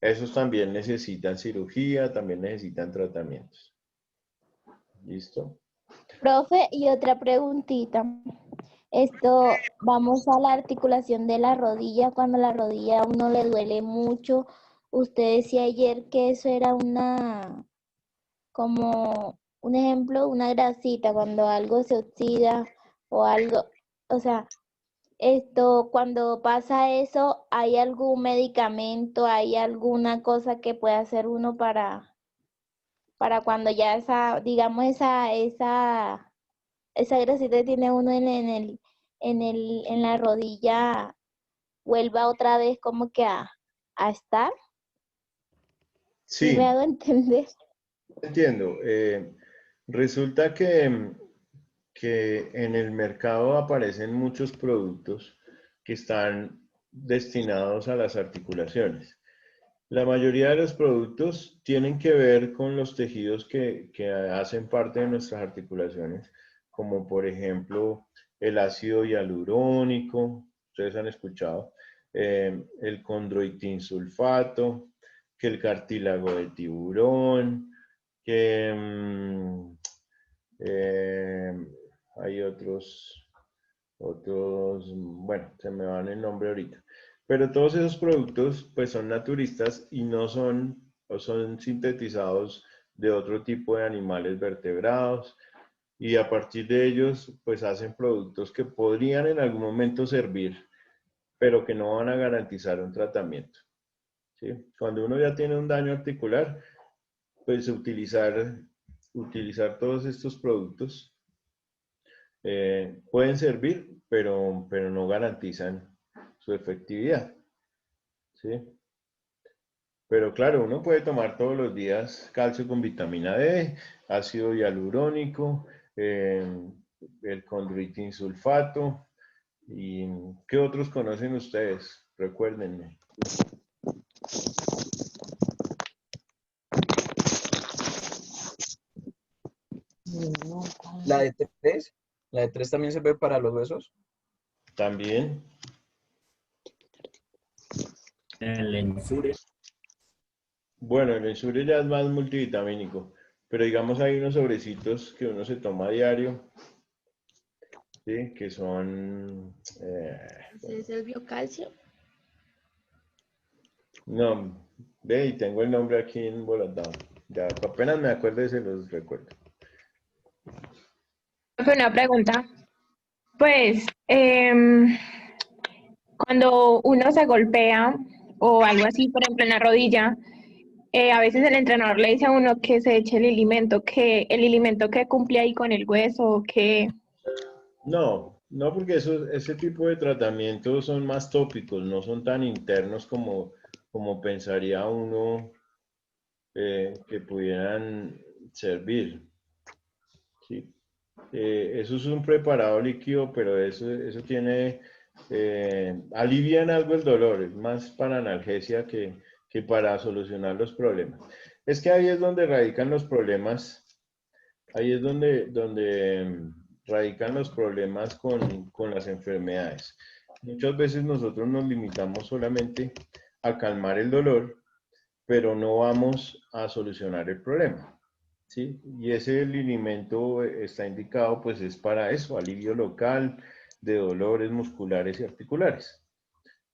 Esos también necesitan cirugía, también necesitan tratamientos. ¿Listo? Profe, y otra preguntita. Vamos a la articulación de la rodilla, cuando la rodilla a uno le duele mucho. Usted decía ayer que eso era como un ejemplo, una grasita, cuando algo se oxida o algo, o sea, cuando pasa eso, ¿hay algún medicamento, hay alguna cosa que pueda hacer uno para cuando ya digamos, esa grasita que tiene uno en la rodilla vuelva otra vez como que a estar? ¿Sí me Sí, hago entender? entiendo. Resulta que en el mercado aparecen muchos productos que están destinados a las articulaciones. La mayoría de los productos tienen que ver con los tejidos que hacen parte de nuestras articulaciones, como por ejemplo el ácido hialurónico, ustedes han escuchado, el condroitinsulfato, que el cartílago de tiburón, que eh, hay bueno, se me van el nombre ahorita. Pero todos esos productos pues son naturistas y no son, o son sintetizados de otro tipo de animales vertebrados y a partir de ellos pues hacen productos que podrían en algún momento servir, pero que no van a garantizar un tratamiento, ¿sí? Cuando uno ya tiene un daño articular, pues utilizar todos estos productos pueden servir, pero no garantizan su efectividad, ¿sí? Pero claro, uno puede tomar todos los días calcio con vitamina D, ácido hialurónico, el condroitinsulfato, y ¿qué otros conocen ustedes? Recuérdenme. La de 3, la de 3 también sirve para los huesos. También, El Ensure. bueno, el Ensure ya es más multivitamínico, pero digamos hay unos sobrecitos que uno se toma a diario, ¿sí? Que son... ¿Ese es el biocalcio? no, ve, y tengo el nombre aquí en volatado. Ya apenas me acuerdo y se los recuerdo. Fue una pregunta. Pues, cuando uno se golpea o algo así, por ejemplo, en la rodilla, a veces el entrenador le dice a uno que se eche el alimento que cumple ahí con el hueso, que No, no porque ese tipo de tratamientos son más tópicos, no son tan internos como pensaría uno que pudieran servir, ¿sí? eso es un preparado líquido, pero eso tiene, alivia en algo el dolor, es más para analgesia que para solucionar los problemas. Es que ahí es donde radican los problemas, ahí es donde radican los problemas con las enfermedades. Muchas veces nosotros nos limitamos solamente a calmar el dolor, pero no vamos a solucionar el problema. ¿Sí? Y ese alimento está indicado, pues es para eso, alivio local de dolores musculares y articulares.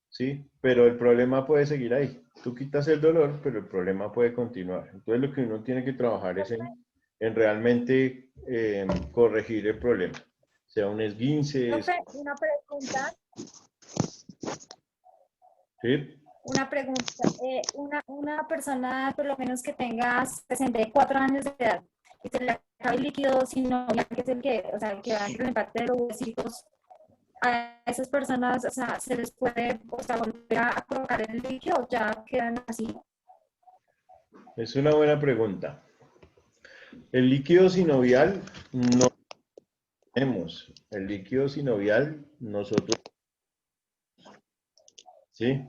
¿Sí? Pero el problema puede seguir ahí. Tú quitas el dolor, pero el problema puede continuar. Entonces lo que uno tiene que trabajar es en realmente corregir el problema. Sea un esguince. Una pregunta. ¿Sí? Una pregunta, una persona por lo menos que tenga 64 años de edad y se le acabe el líquido sinovial, que es el que, o sea, el que va entre el empate de los huesitos, a esas personas, o sea, se les puede, o sea, volver a colocar el líquido o ya quedan así. Es una buena pregunta. El líquido sinovial no tenemos. El líquido sinovial nosotros, ¿sí?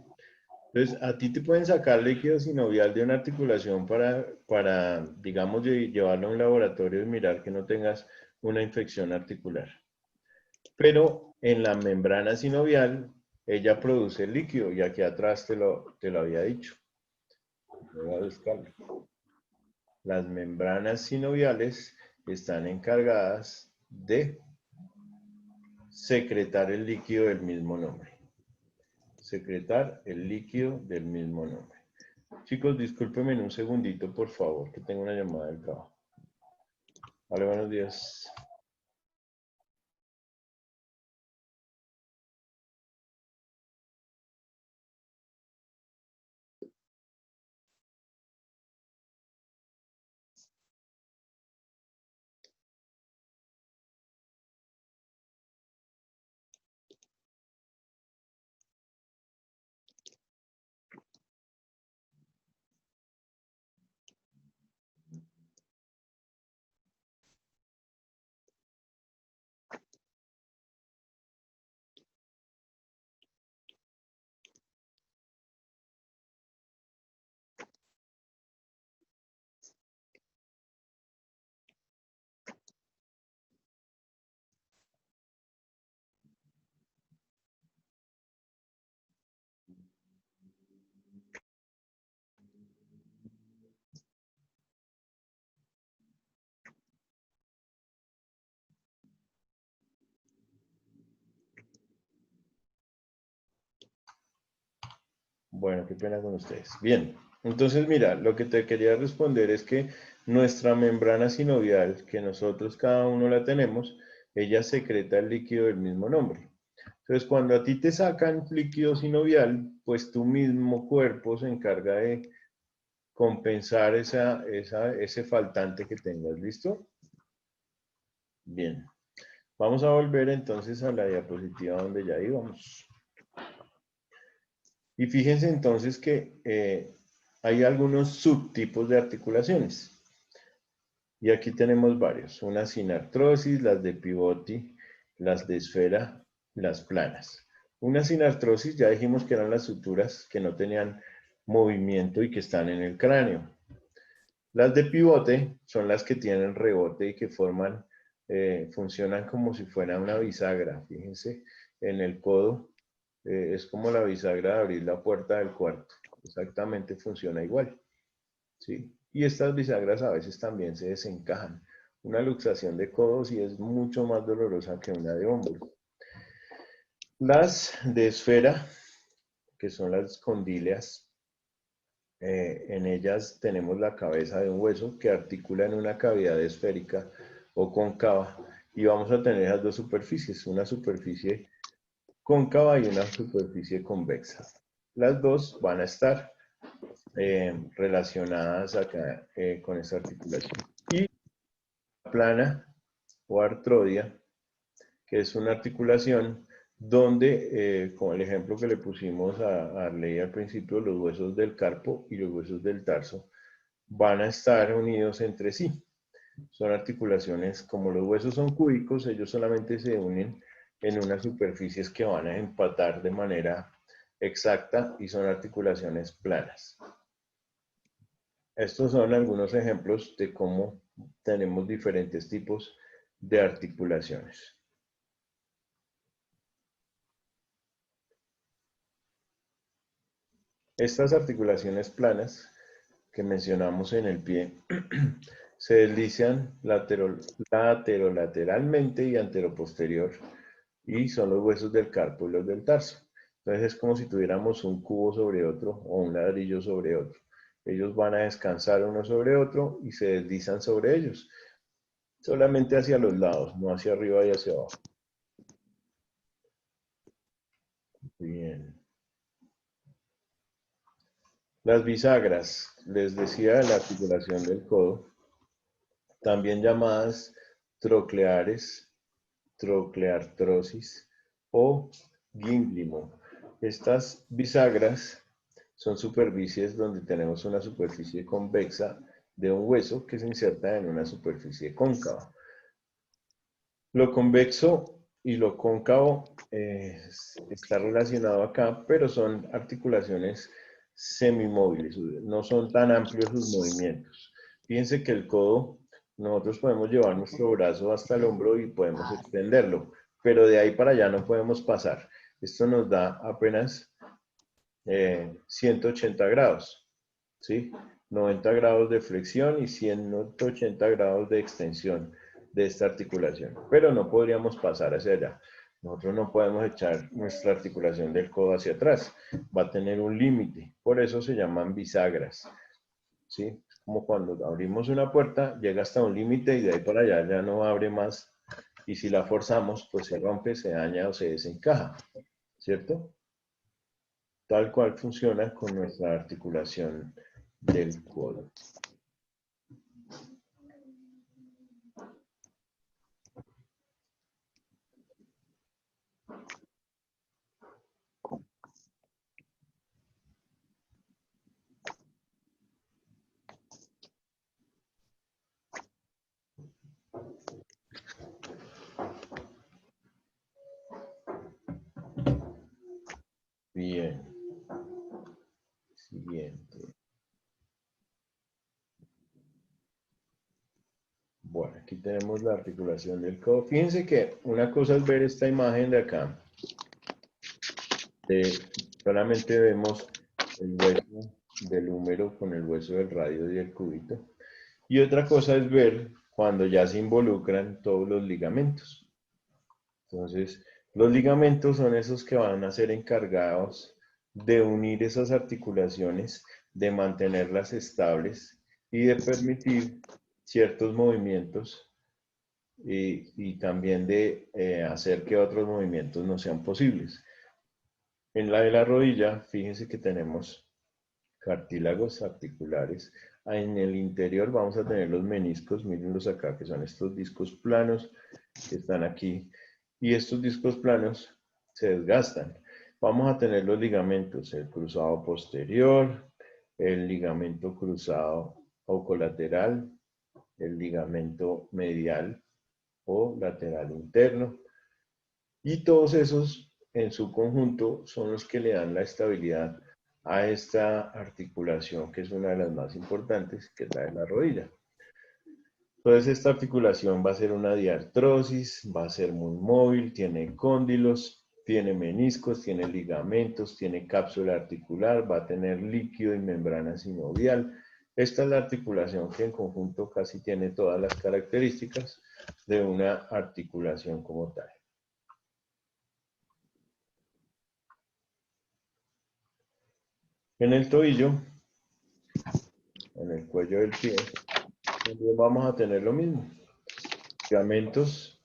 Entonces, a ti te pueden sacar líquido sinovial de una articulación para digamos, llevarlo a un laboratorio y mirar que no tengas una infección articular. Pero en la membrana sinovial, ella produce el líquido, y aquí atrás te lo había dicho. Voy a buscarlo. Las membranas sinoviales están encargadas de secretar el líquido del mismo nombre. Secretar el líquido del mismo nombre. Chicos, discúlpenme un segundito, por favor, que tengo una llamada del trabajo. Vale, buenos días. Bueno, qué pena con ustedes. Bien, entonces mira, lo que te quería responder es que nuestra membrana sinovial, que nosotros cada uno la tenemos, ella secreta el líquido del mismo nombre. Entonces, cuando a ti te sacan líquido sinovial, pues tu mismo cuerpo se encarga de compensar ese faltante que tengas. ¿Listo? Bien. Vamos a volver entonces a la diapositiva donde ya íbamos. Y fíjense entonces que hay algunos subtipos de articulaciones. Y aquí tenemos varios. Unas sin artrosis, las de pivote, las de esfera, las planas. Una sin artrosis ya dijimos que eran las suturas que no tenían movimiento y que están en el cráneo. Las de pivote son las que tienen rebote y que funcionan como si fuera una bisagra. Fíjense, en el codo es como la bisagra de abrir la puerta del cuarto. Exactamente funciona igual. ¿Sí? Y estas bisagras a veces también se desencajan. Una luxación de codos sí es mucho más dolorosa que una de hombros. Las de esfera, que son las condíleas, en ellas tenemos la cabeza de un hueso que articula en una cavidad esférica o cóncava y vamos a tener esas dos superficies, una superficie cóncava y una superficie convexa. Las dos van a estar relacionadas acá con esta articulación. Y la plana o artrodia, que es una articulación donde, como el ejemplo que le pusimos a Arley al principio, los huesos del carpo y los huesos del tarso van a estar unidos entre sí. son articulaciones, como los huesos son cúbicos, ellos solamente se unen en unas superficies que van a empatar de manera exacta y son articulaciones planas. Estos son algunos ejemplos de cómo tenemos diferentes tipos de articulaciones. Estas articulaciones planas que mencionamos en el pie se deslizan laterolateralmente y anteroposterior y son los huesos del carpo y los del tarso. Entonces es como si tuviéramos un cubo sobre otro o un ladrillo sobre otro. Ellos van a descansar uno sobre otro y se deslizan sobre ellos. Solamente hacia los lados, no hacia arriba y hacia abajo. Bien. Las bisagras, les decía, la articulación del codo, también llamadas trocleares, trocleartrosis o gínglimo. Estas bisagras son superficies donde tenemos una superficie convexa de un hueso que se inserta en una superficie cóncava. Lo convexo y lo cóncavo está relacionado acá, pero son articulaciones semimóviles, no son tan amplios sus movimientos. Fíjense que el codo, nosotros podemos llevar nuestro brazo hasta el hombro y podemos extenderlo, pero de ahí para allá no podemos pasar. Esto nos da apenas 180 grados, ¿sí? 90 grados de flexión y 180 grados de extensión de esta articulación, pero no podríamos pasar hacia allá. Nosotros no podemos echar nuestra articulación del codo hacia atrás, va a tener un límite, por eso se llaman bisagras, ¿sí? Es como cuando abrimos una puerta, llega hasta un límite y de ahí para allá ya no abre más, y si la forzamos, pues se rompe, se daña o se desencaja, ¿cierto? Tal cual funciona con nuestra articulación del codo. Bien. Siguiente. Bueno, aquí tenemos la articulación del codo. Fíjense que una cosa es ver esta imagen de acá. Solamente vemos el hueso del húmero con el hueso del radio y el cúbito. Y otra cosa es ver cuando ya se involucran todos los ligamentos. Entonces, los ligamentos son esos que van a ser encargados de unir esas articulaciones, de mantenerlas estables y de permitir ciertos movimientos y también de hacer que otros movimientos no sean posibles. En la de la rodilla, fíjense que tenemos cartílagos articulares. En el interior vamos a tener los meniscos, mírenlos acá, que son estos discos planos que están aquí. Y estos discos planos se desgastan. Vamos a tener los ligamentos, el cruzado posterior, el ligamento cruzado ocolateral, el ligamento medial o lateral interno. Y todos esos en su conjunto son los que le dan la estabilidad a esta articulación, que es una de las más importantes, que es la de la rodilla. Entonces esta articulación va a ser una diartrosis, va a ser muy móvil, tiene cóndilos, tiene meniscos, tiene ligamentos, tiene cápsula articular, va a tener líquido y membrana sinovial. Esta es la articulación que en conjunto casi tiene todas las características de una articulación como tal. En el tobillo, en el cuello del pie, vamos a tener lo mismo. Ligamentos.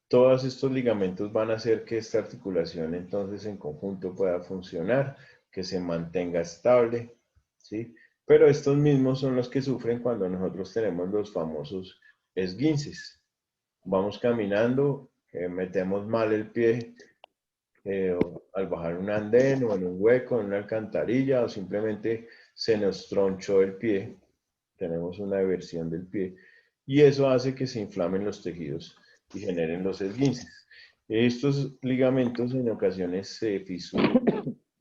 Todos estos ligamentos van a hacer que esta articulación entonces en conjunto pueda funcionar, que se mantenga estable, ¿sí? Pero estos mismos son los que sufren cuando nosotros tenemos los famosos esguinces. Vamos caminando, metemos mal el pie al bajar un andén o en un hueco, en una alcantarilla o simplemente se nos tronchó el pie tenemos una eversión del pie, y eso hace que se inflamen los tejidos y generen los esguinces. Estos ligamentos en ocasiones se fisuran,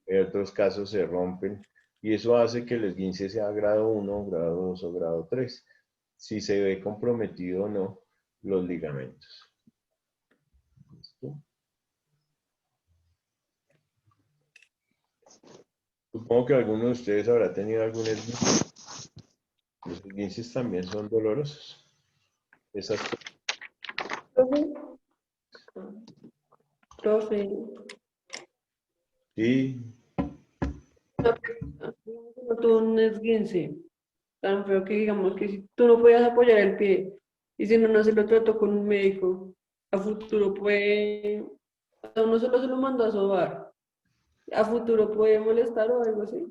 en otros casos se rompen, y eso hace que el esguince sea grado 1, grado 2 o grado 3, si se ve comprometido o no los ligamentos. ¿Listo? Supongo que alguno de ustedes habrá tenido algún esguince. Los esguinces también son dolorosos. Esas Profe, sí, no tuvo un esguince tan feo que digamos que si tú no podías apoyar el pie y si no se lo trató con un médico, a futuro puede, a uno solo se lo mandó a sobar, a futuro puede molestar o algo así.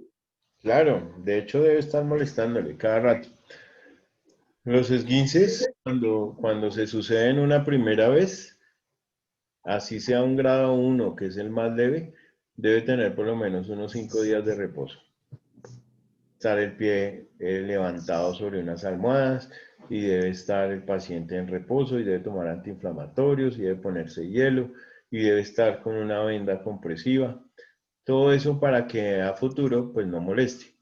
claro, de hecho debe estar molestándole cada rato. Los esguinces, cuando se suceden una primera vez, así sea un grado 1, que es el más leve, debe tener por lo menos unos 5 días de reposo. Estar el pie levantado sobre unas almohadas y debe estar el paciente en reposo y debe tomar antiinflamatorios y debe ponerse hielo y debe estar con una venda compresiva. Todo eso para que a futuro pues no moleste.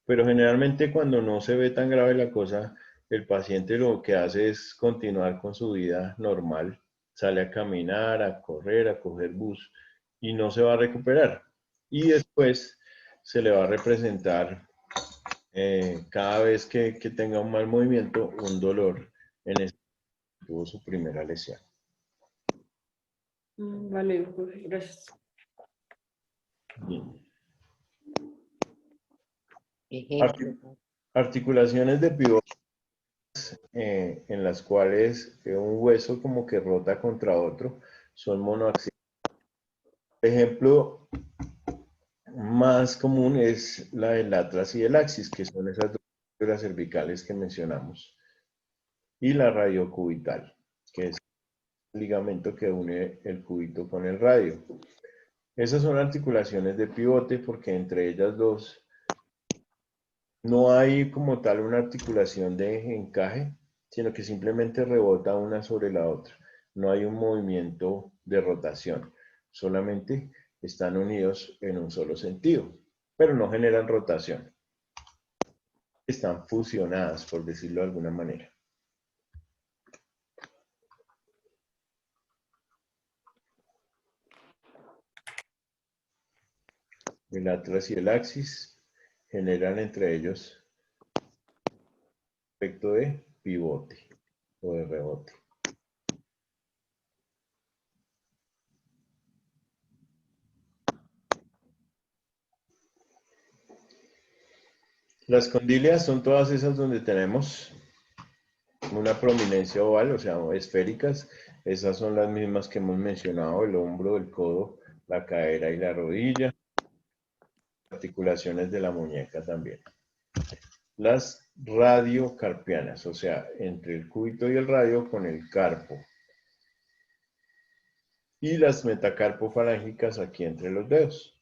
Pero generalmente cuando no se ve tan grave la cosa, el paciente lo que hace es continuar con su vida normal, sale a caminar, a correr, a coger bus y no se va a recuperar. Y después se le va a representar cada vez que tenga un mal movimiento, un dolor en ese que tuvo su primera lesión. Vale, pues, gracias. Bien. Ejemplo. Articulaciones de pivote en las cuales un hueso como que rota contra otro son monoaxiales. El ejemplo más común es la del atlas y el axis, que son esas dos fibras cervicales que mencionamos, y la radiocubital, que es el ligamento que une el cúbito con el radio. Esas son articulaciones de pivote porque entre ellas dos no hay como tal una articulación de encaje, sino que simplemente rebota una sobre la otra. No hay un movimiento de rotación, solamente están unidos en un solo sentido, pero no generan rotación. Están fusionadas, por decirlo de alguna manera. El atlas y el axis generan entre ellos efecto de pivote o de rebote. Las condilias son todas esas donde tenemos una prominencia oval, o sea, esféricas. Esas son las mismas que hemos mencionado, el hombro, el codo, la cadera y la rodilla. Articulaciones de la muñeca también. Las radiocarpianas, o sea, entre el cúbito y el radio con el carpo. Y las metacarpofalángicas aquí entre los dedos.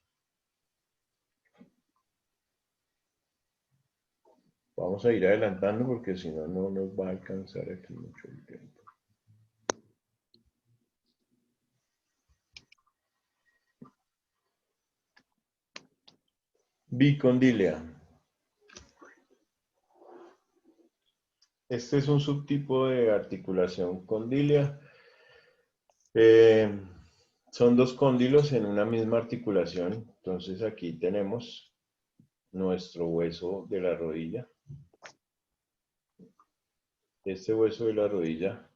Vamos a ir adelantando porque si no, no nos va a alcanzar aquí mucho el tiempo. Bicondilia. Este es un subtipo de articulación condilia. Son dos cóndilos en una misma articulación. Entonces aquí tenemos nuestro hueso de la rodilla. Este hueso de la rodilla,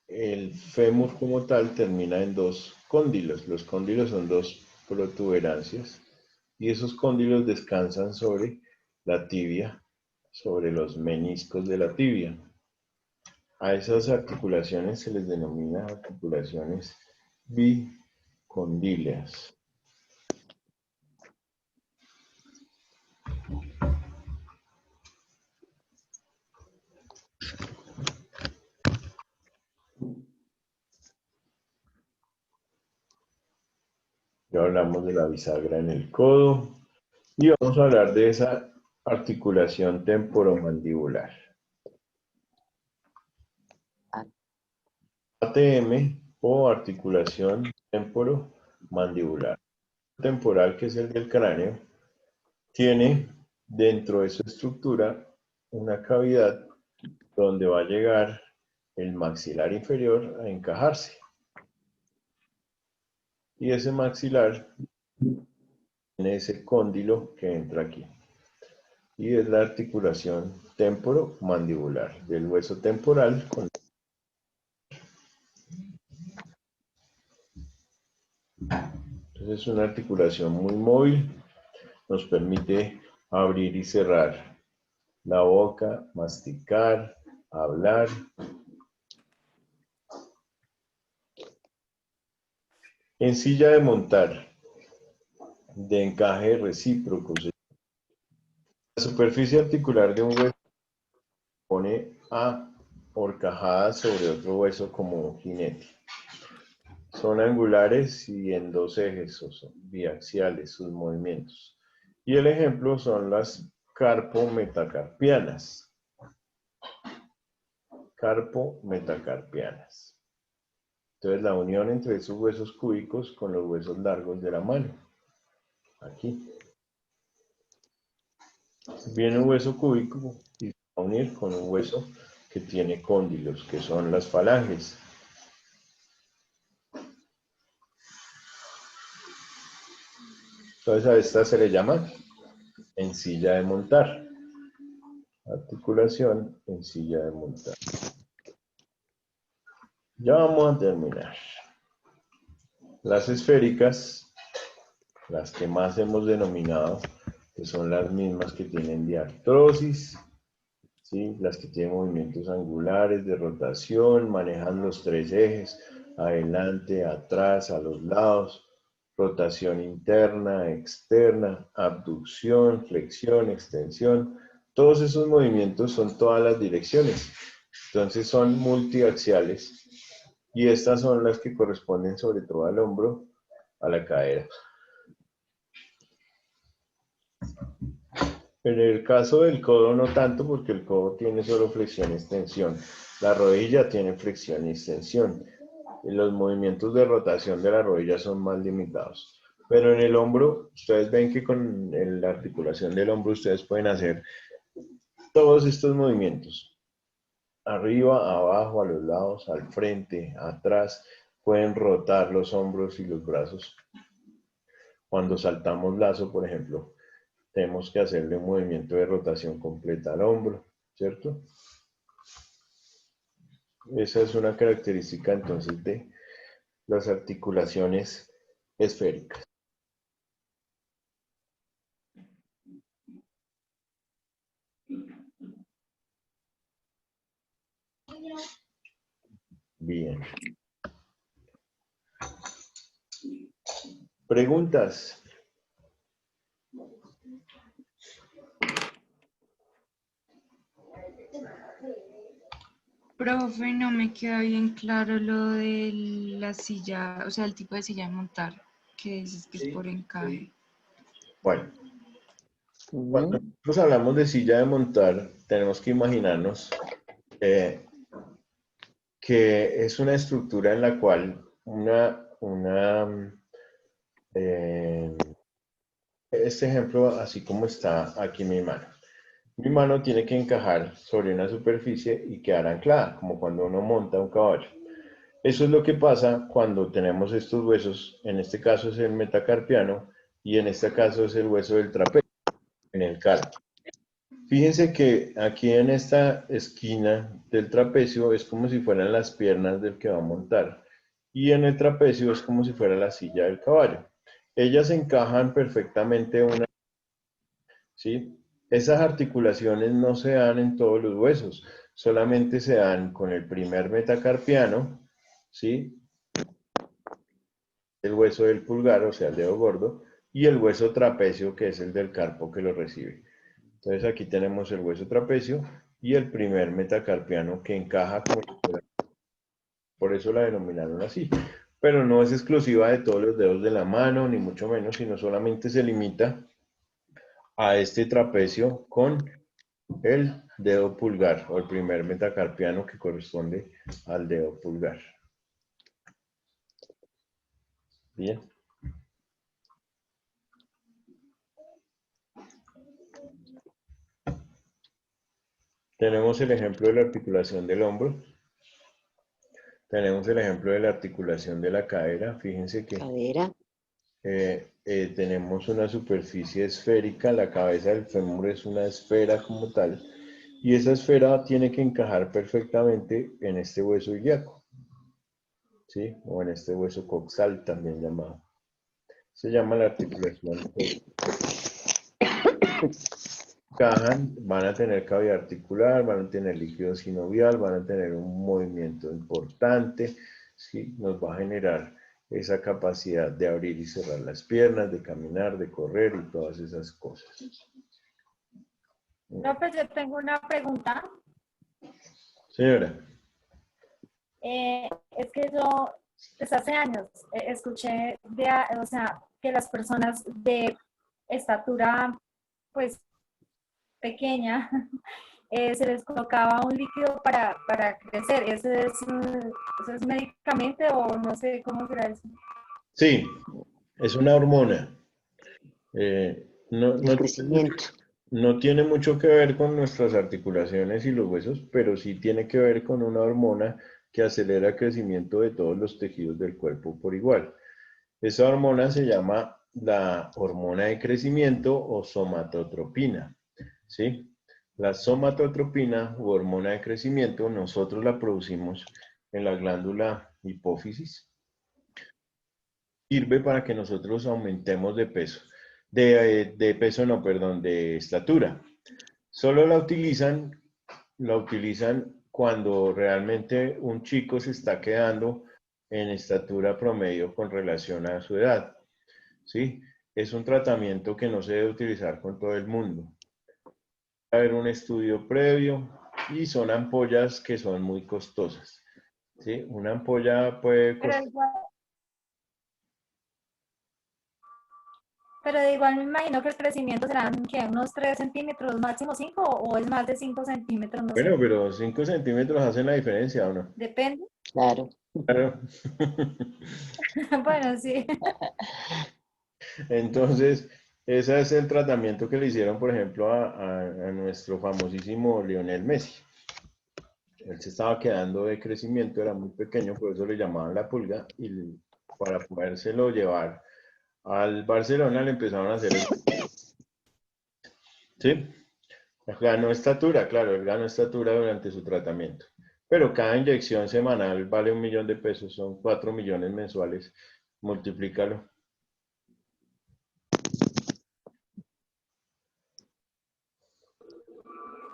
el fémur como tal termina en dos cóndilos. Los cóndilos son dos protuberancias y esos cóndilos descansan sobre la tibia, sobre los meniscos de la tibia. A esas articulaciones se les denomina articulaciones bicondíleas. Ya hablamos de la bisagra en el codo y vamos a hablar de esa articulación temporomandibular. ATM o articulación temporomandibular. Temporal, que es el del cráneo, tiene dentro de su estructura una cavidad donde va a llegar el maxilar inferior a encajarse. Y ese maxilar tiene ese cóndilo que entra aquí. Y es la articulación temporomandibular del hueso temporal con entonces es una articulación muy móvil, nos permite abrir y cerrar la boca, masticar, hablar. En silla de montar, de encaje recíproco, la superficie articular de un hueso pone a horcajada sobre otro hueso como un jinete. Son angulares y en dos ejes, o son biaxiales sus movimientos. Y el ejemplo son las carpo-metacarpianas. Carpo-metacarpianas. Entonces la unión entre esos huesos cúbicos con los huesos largos de la mano. Aquí. Viene un hueso cúbico y se va a unir con un hueso que tiene cóndilos, que son las falanges. Entonces a esta se le llama en silla de montar. Articulación en silla de montar. Ya vamos a terminar. Las esféricas, las que más hemos denominado, que son las mismas que tienen diartrosis, ¿sí? Las que tienen movimientos angulares de rotación, manejan los tres ejes, adelante, atrás, a los lados, rotación interna, externa, abducción, flexión, extensión. Todos esos movimientos son todas las direcciones. Entonces son multiaxiales y estas son las que corresponden sobre todo al hombro, a la cadera. En el caso del codo no tanto porque el codo tiene solo flexión y extensión. La rodilla tiene flexión y extensión. Y los movimientos de rotación de la rodilla son más limitados. Pero en el hombro, ustedes ven que con la articulación del hombro ustedes pueden hacer todos estos movimientos. Arriba, abajo, a los lados, al frente, atrás. Pueden rotar los hombros y los brazos. Cuando saltamos lazo, por ejemplo, tenemos que hacerle un movimiento de rotación completa al hombro, ¿cierto? Esa es una característica entonces de las articulaciones esféricas. Bien. ¿Preguntas? Profe, no me queda bien claro lo de la silla, o sea, el tipo de silla de montar, que dices que es por encaje. Bueno, cuando nosotros hablamos de silla de montar, tenemos que imaginarnos que es una estructura en la cual este ejemplo, así como está aquí mi mano. Mi mano tiene que encajar sobre una superficie y quedar anclada, como cuando uno monta un caballo. Eso es lo que pasa cuando tenemos estos huesos, en este caso es el metacarpiano y en este caso es el hueso del trapecio, en el carpo. Fíjense que aquí en esta esquina del trapecio es como si fueran las piernas del que va a montar y en el trapecio es como si fuera la silla del caballo. Ellas encajan perfectamente una, ¿sí? Esas articulaciones no se dan en todos los huesos, solamente se dan con el primer metacarpiano, ¿sí? El hueso del pulgar, o sea, el dedo gordo, y el hueso trapecio, que es el del carpo que lo recibe. Entonces aquí tenemos el hueso trapecio y el primer metacarpiano que encaja con el... Por eso la denominaron así. Pero no es exclusiva de todos los dedos de la mano, ni mucho menos, sino solamente se limita a este trapecio con el dedo pulgar o el primer metacarpiano que corresponde al dedo pulgar. Bien. Tenemos el ejemplo de la articulación del hombro. Tenemos el ejemplo de la articulación de la cadera. Fíjense que tenemos una superficie esférica. La cabeza del fémur es una esfera como tal. Y esa esfera tiene que encajar perfectamente en este hueso ilíaco, ¿sí? O en este hueso coxal también llamado. Se llama la articulación. Encajan, van a tener cavidad articular, van a tener líquido sinovial, van a tener un movimiento importante, ¿sí? Nos va a generar esa capacidad de abrir y cerrar las piernas, de caminar, de correr y todas esas cosas. No, pues yo tengo una pregunta. Señora. Es que yo desde hace años escuché o sea, que las personas de estatura pues pequeña se les colocaba un líquido para crecer. ¿Eso es medicamento o no sé cómo será eso? Sí, es una hormona. No tiene mucho que ver con nuestras articulaciones y los huesos, pero sí tiene que ver con una hormona que acelera el crecimiento de todos los tejidos del cuerpo por igual. Esa hormona se llama la hormona de crecimiento o somatotropina, ¿sí? La somatotropina u hormona de crecimiento nosotros la producimos en la glándula hipófisis. Sirve para que nosotros aumentemos de peso. De peso no, perdón, de estatura. Solo la utilizan cuando realmente un chico se está quedando en estatura promedio con relación a su edad. ¿Sí? Es un tratamiento que no se debe utilizar con todo el mundo. Debe haber un estudio previo y son ampollas que son muy costosas. ¿Sí? Una ampolla puede costar... Pero de igual me imagino que el crecimiento serán ¿qué? Unos 3 centímetros, máximo 5, o es más de 5 centímetros, no Bueno, sé. pero 5 centímetros hacen la diferencia, ¿o no? Depende. Claro. Claro. Bueno, sí. Entonces, ese es el tratamiento que le hicieron, por ejemplo, a nuestro famosísimo Lionel Messi. Él se estaba quedando de crecimiento, era muy pequeño, por eso le llamaban la pulga, y para podérselo llevar al Barcelona le empezaron a hacer el... ¿Sí? Ganó estatura, claro, él ganó estatura durante su tratamiento. Pero cada inyección semanal vale 1 millón de pesos, son 4 millones mensuales. Multiplícalo.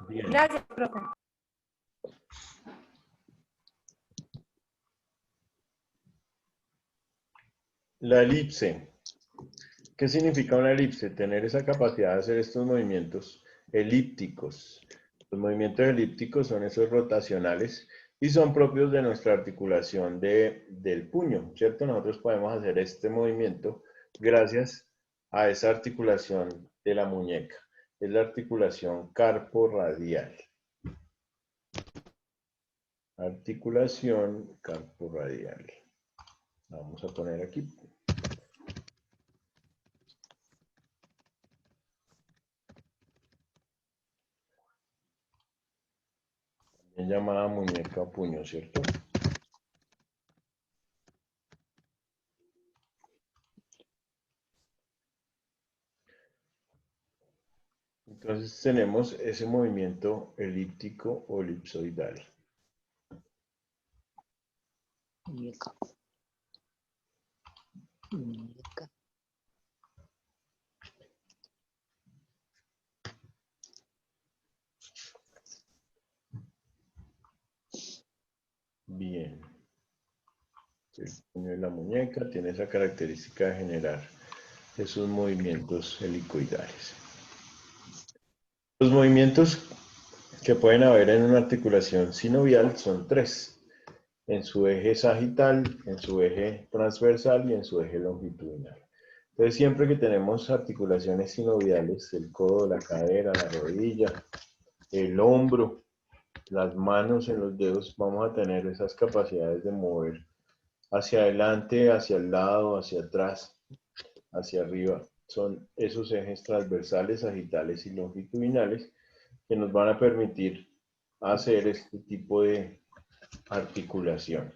Bien. Gracias, profe. La elipse. ¿Qué significa una elipse? Tener esa capacidad de hacer estos movimientos elípticos. Los movimientos elípticos son esos rotacionales y son propios de nuestra articulación del puño, ¿cierto? Nosotros podemos hacer este movimiento gracias a esa articulación de la muñeca. Es la articulación carporradial. Articulación carporradial. Vamos a poner aquí. También llamada muñeca puño, ¿cierto? Entonces tenemos ese movimiento elíptico o elipsoidal. Muñeca. Muñeca. Bien. El puño de la muñeca tiene esa característica de generar esos movimientos helicoidales. Los movimientos que pueden haber en una articulación sinovial son 3. En su eje sagital, en su eje transversal y en su eje longitudinal. Entonces, siempre que tenemos articulaciones sinoviales, el codo, la cadera, la rodilla, el hombro, las manos en los dedos, vamos a tener esas capacidades de mover hacia adelante, hacia el lado, hacia atrás, hacia arriba. Son esos ejes transversales, sagitales y longitudinales que nos van a permitir hacer este tipo de articulaciones.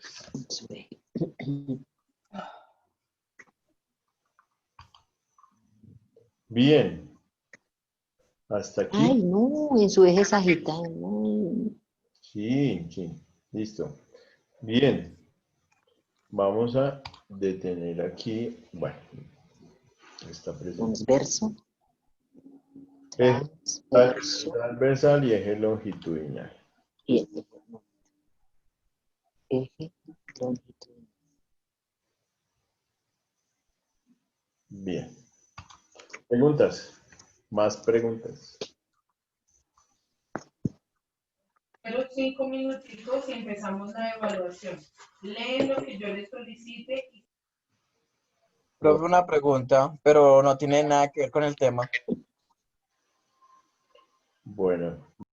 Bien. Hasta aquí. Ay, no, en su eje sagital. No. Sí, sí, listo. Bien. Vamos a detener aquí. Bueno, está presente. Transverso. Eje transversal y eje longitudinal. Y eje longitudinal. Bien. ¿Preguntas? ¿Más preguntas? Pero 5 minutitos y empezamos la evaluación. Leen lo que yo les solicite. Profe, una pregunta, pero no tiene nada que ver con el tema. Bueno.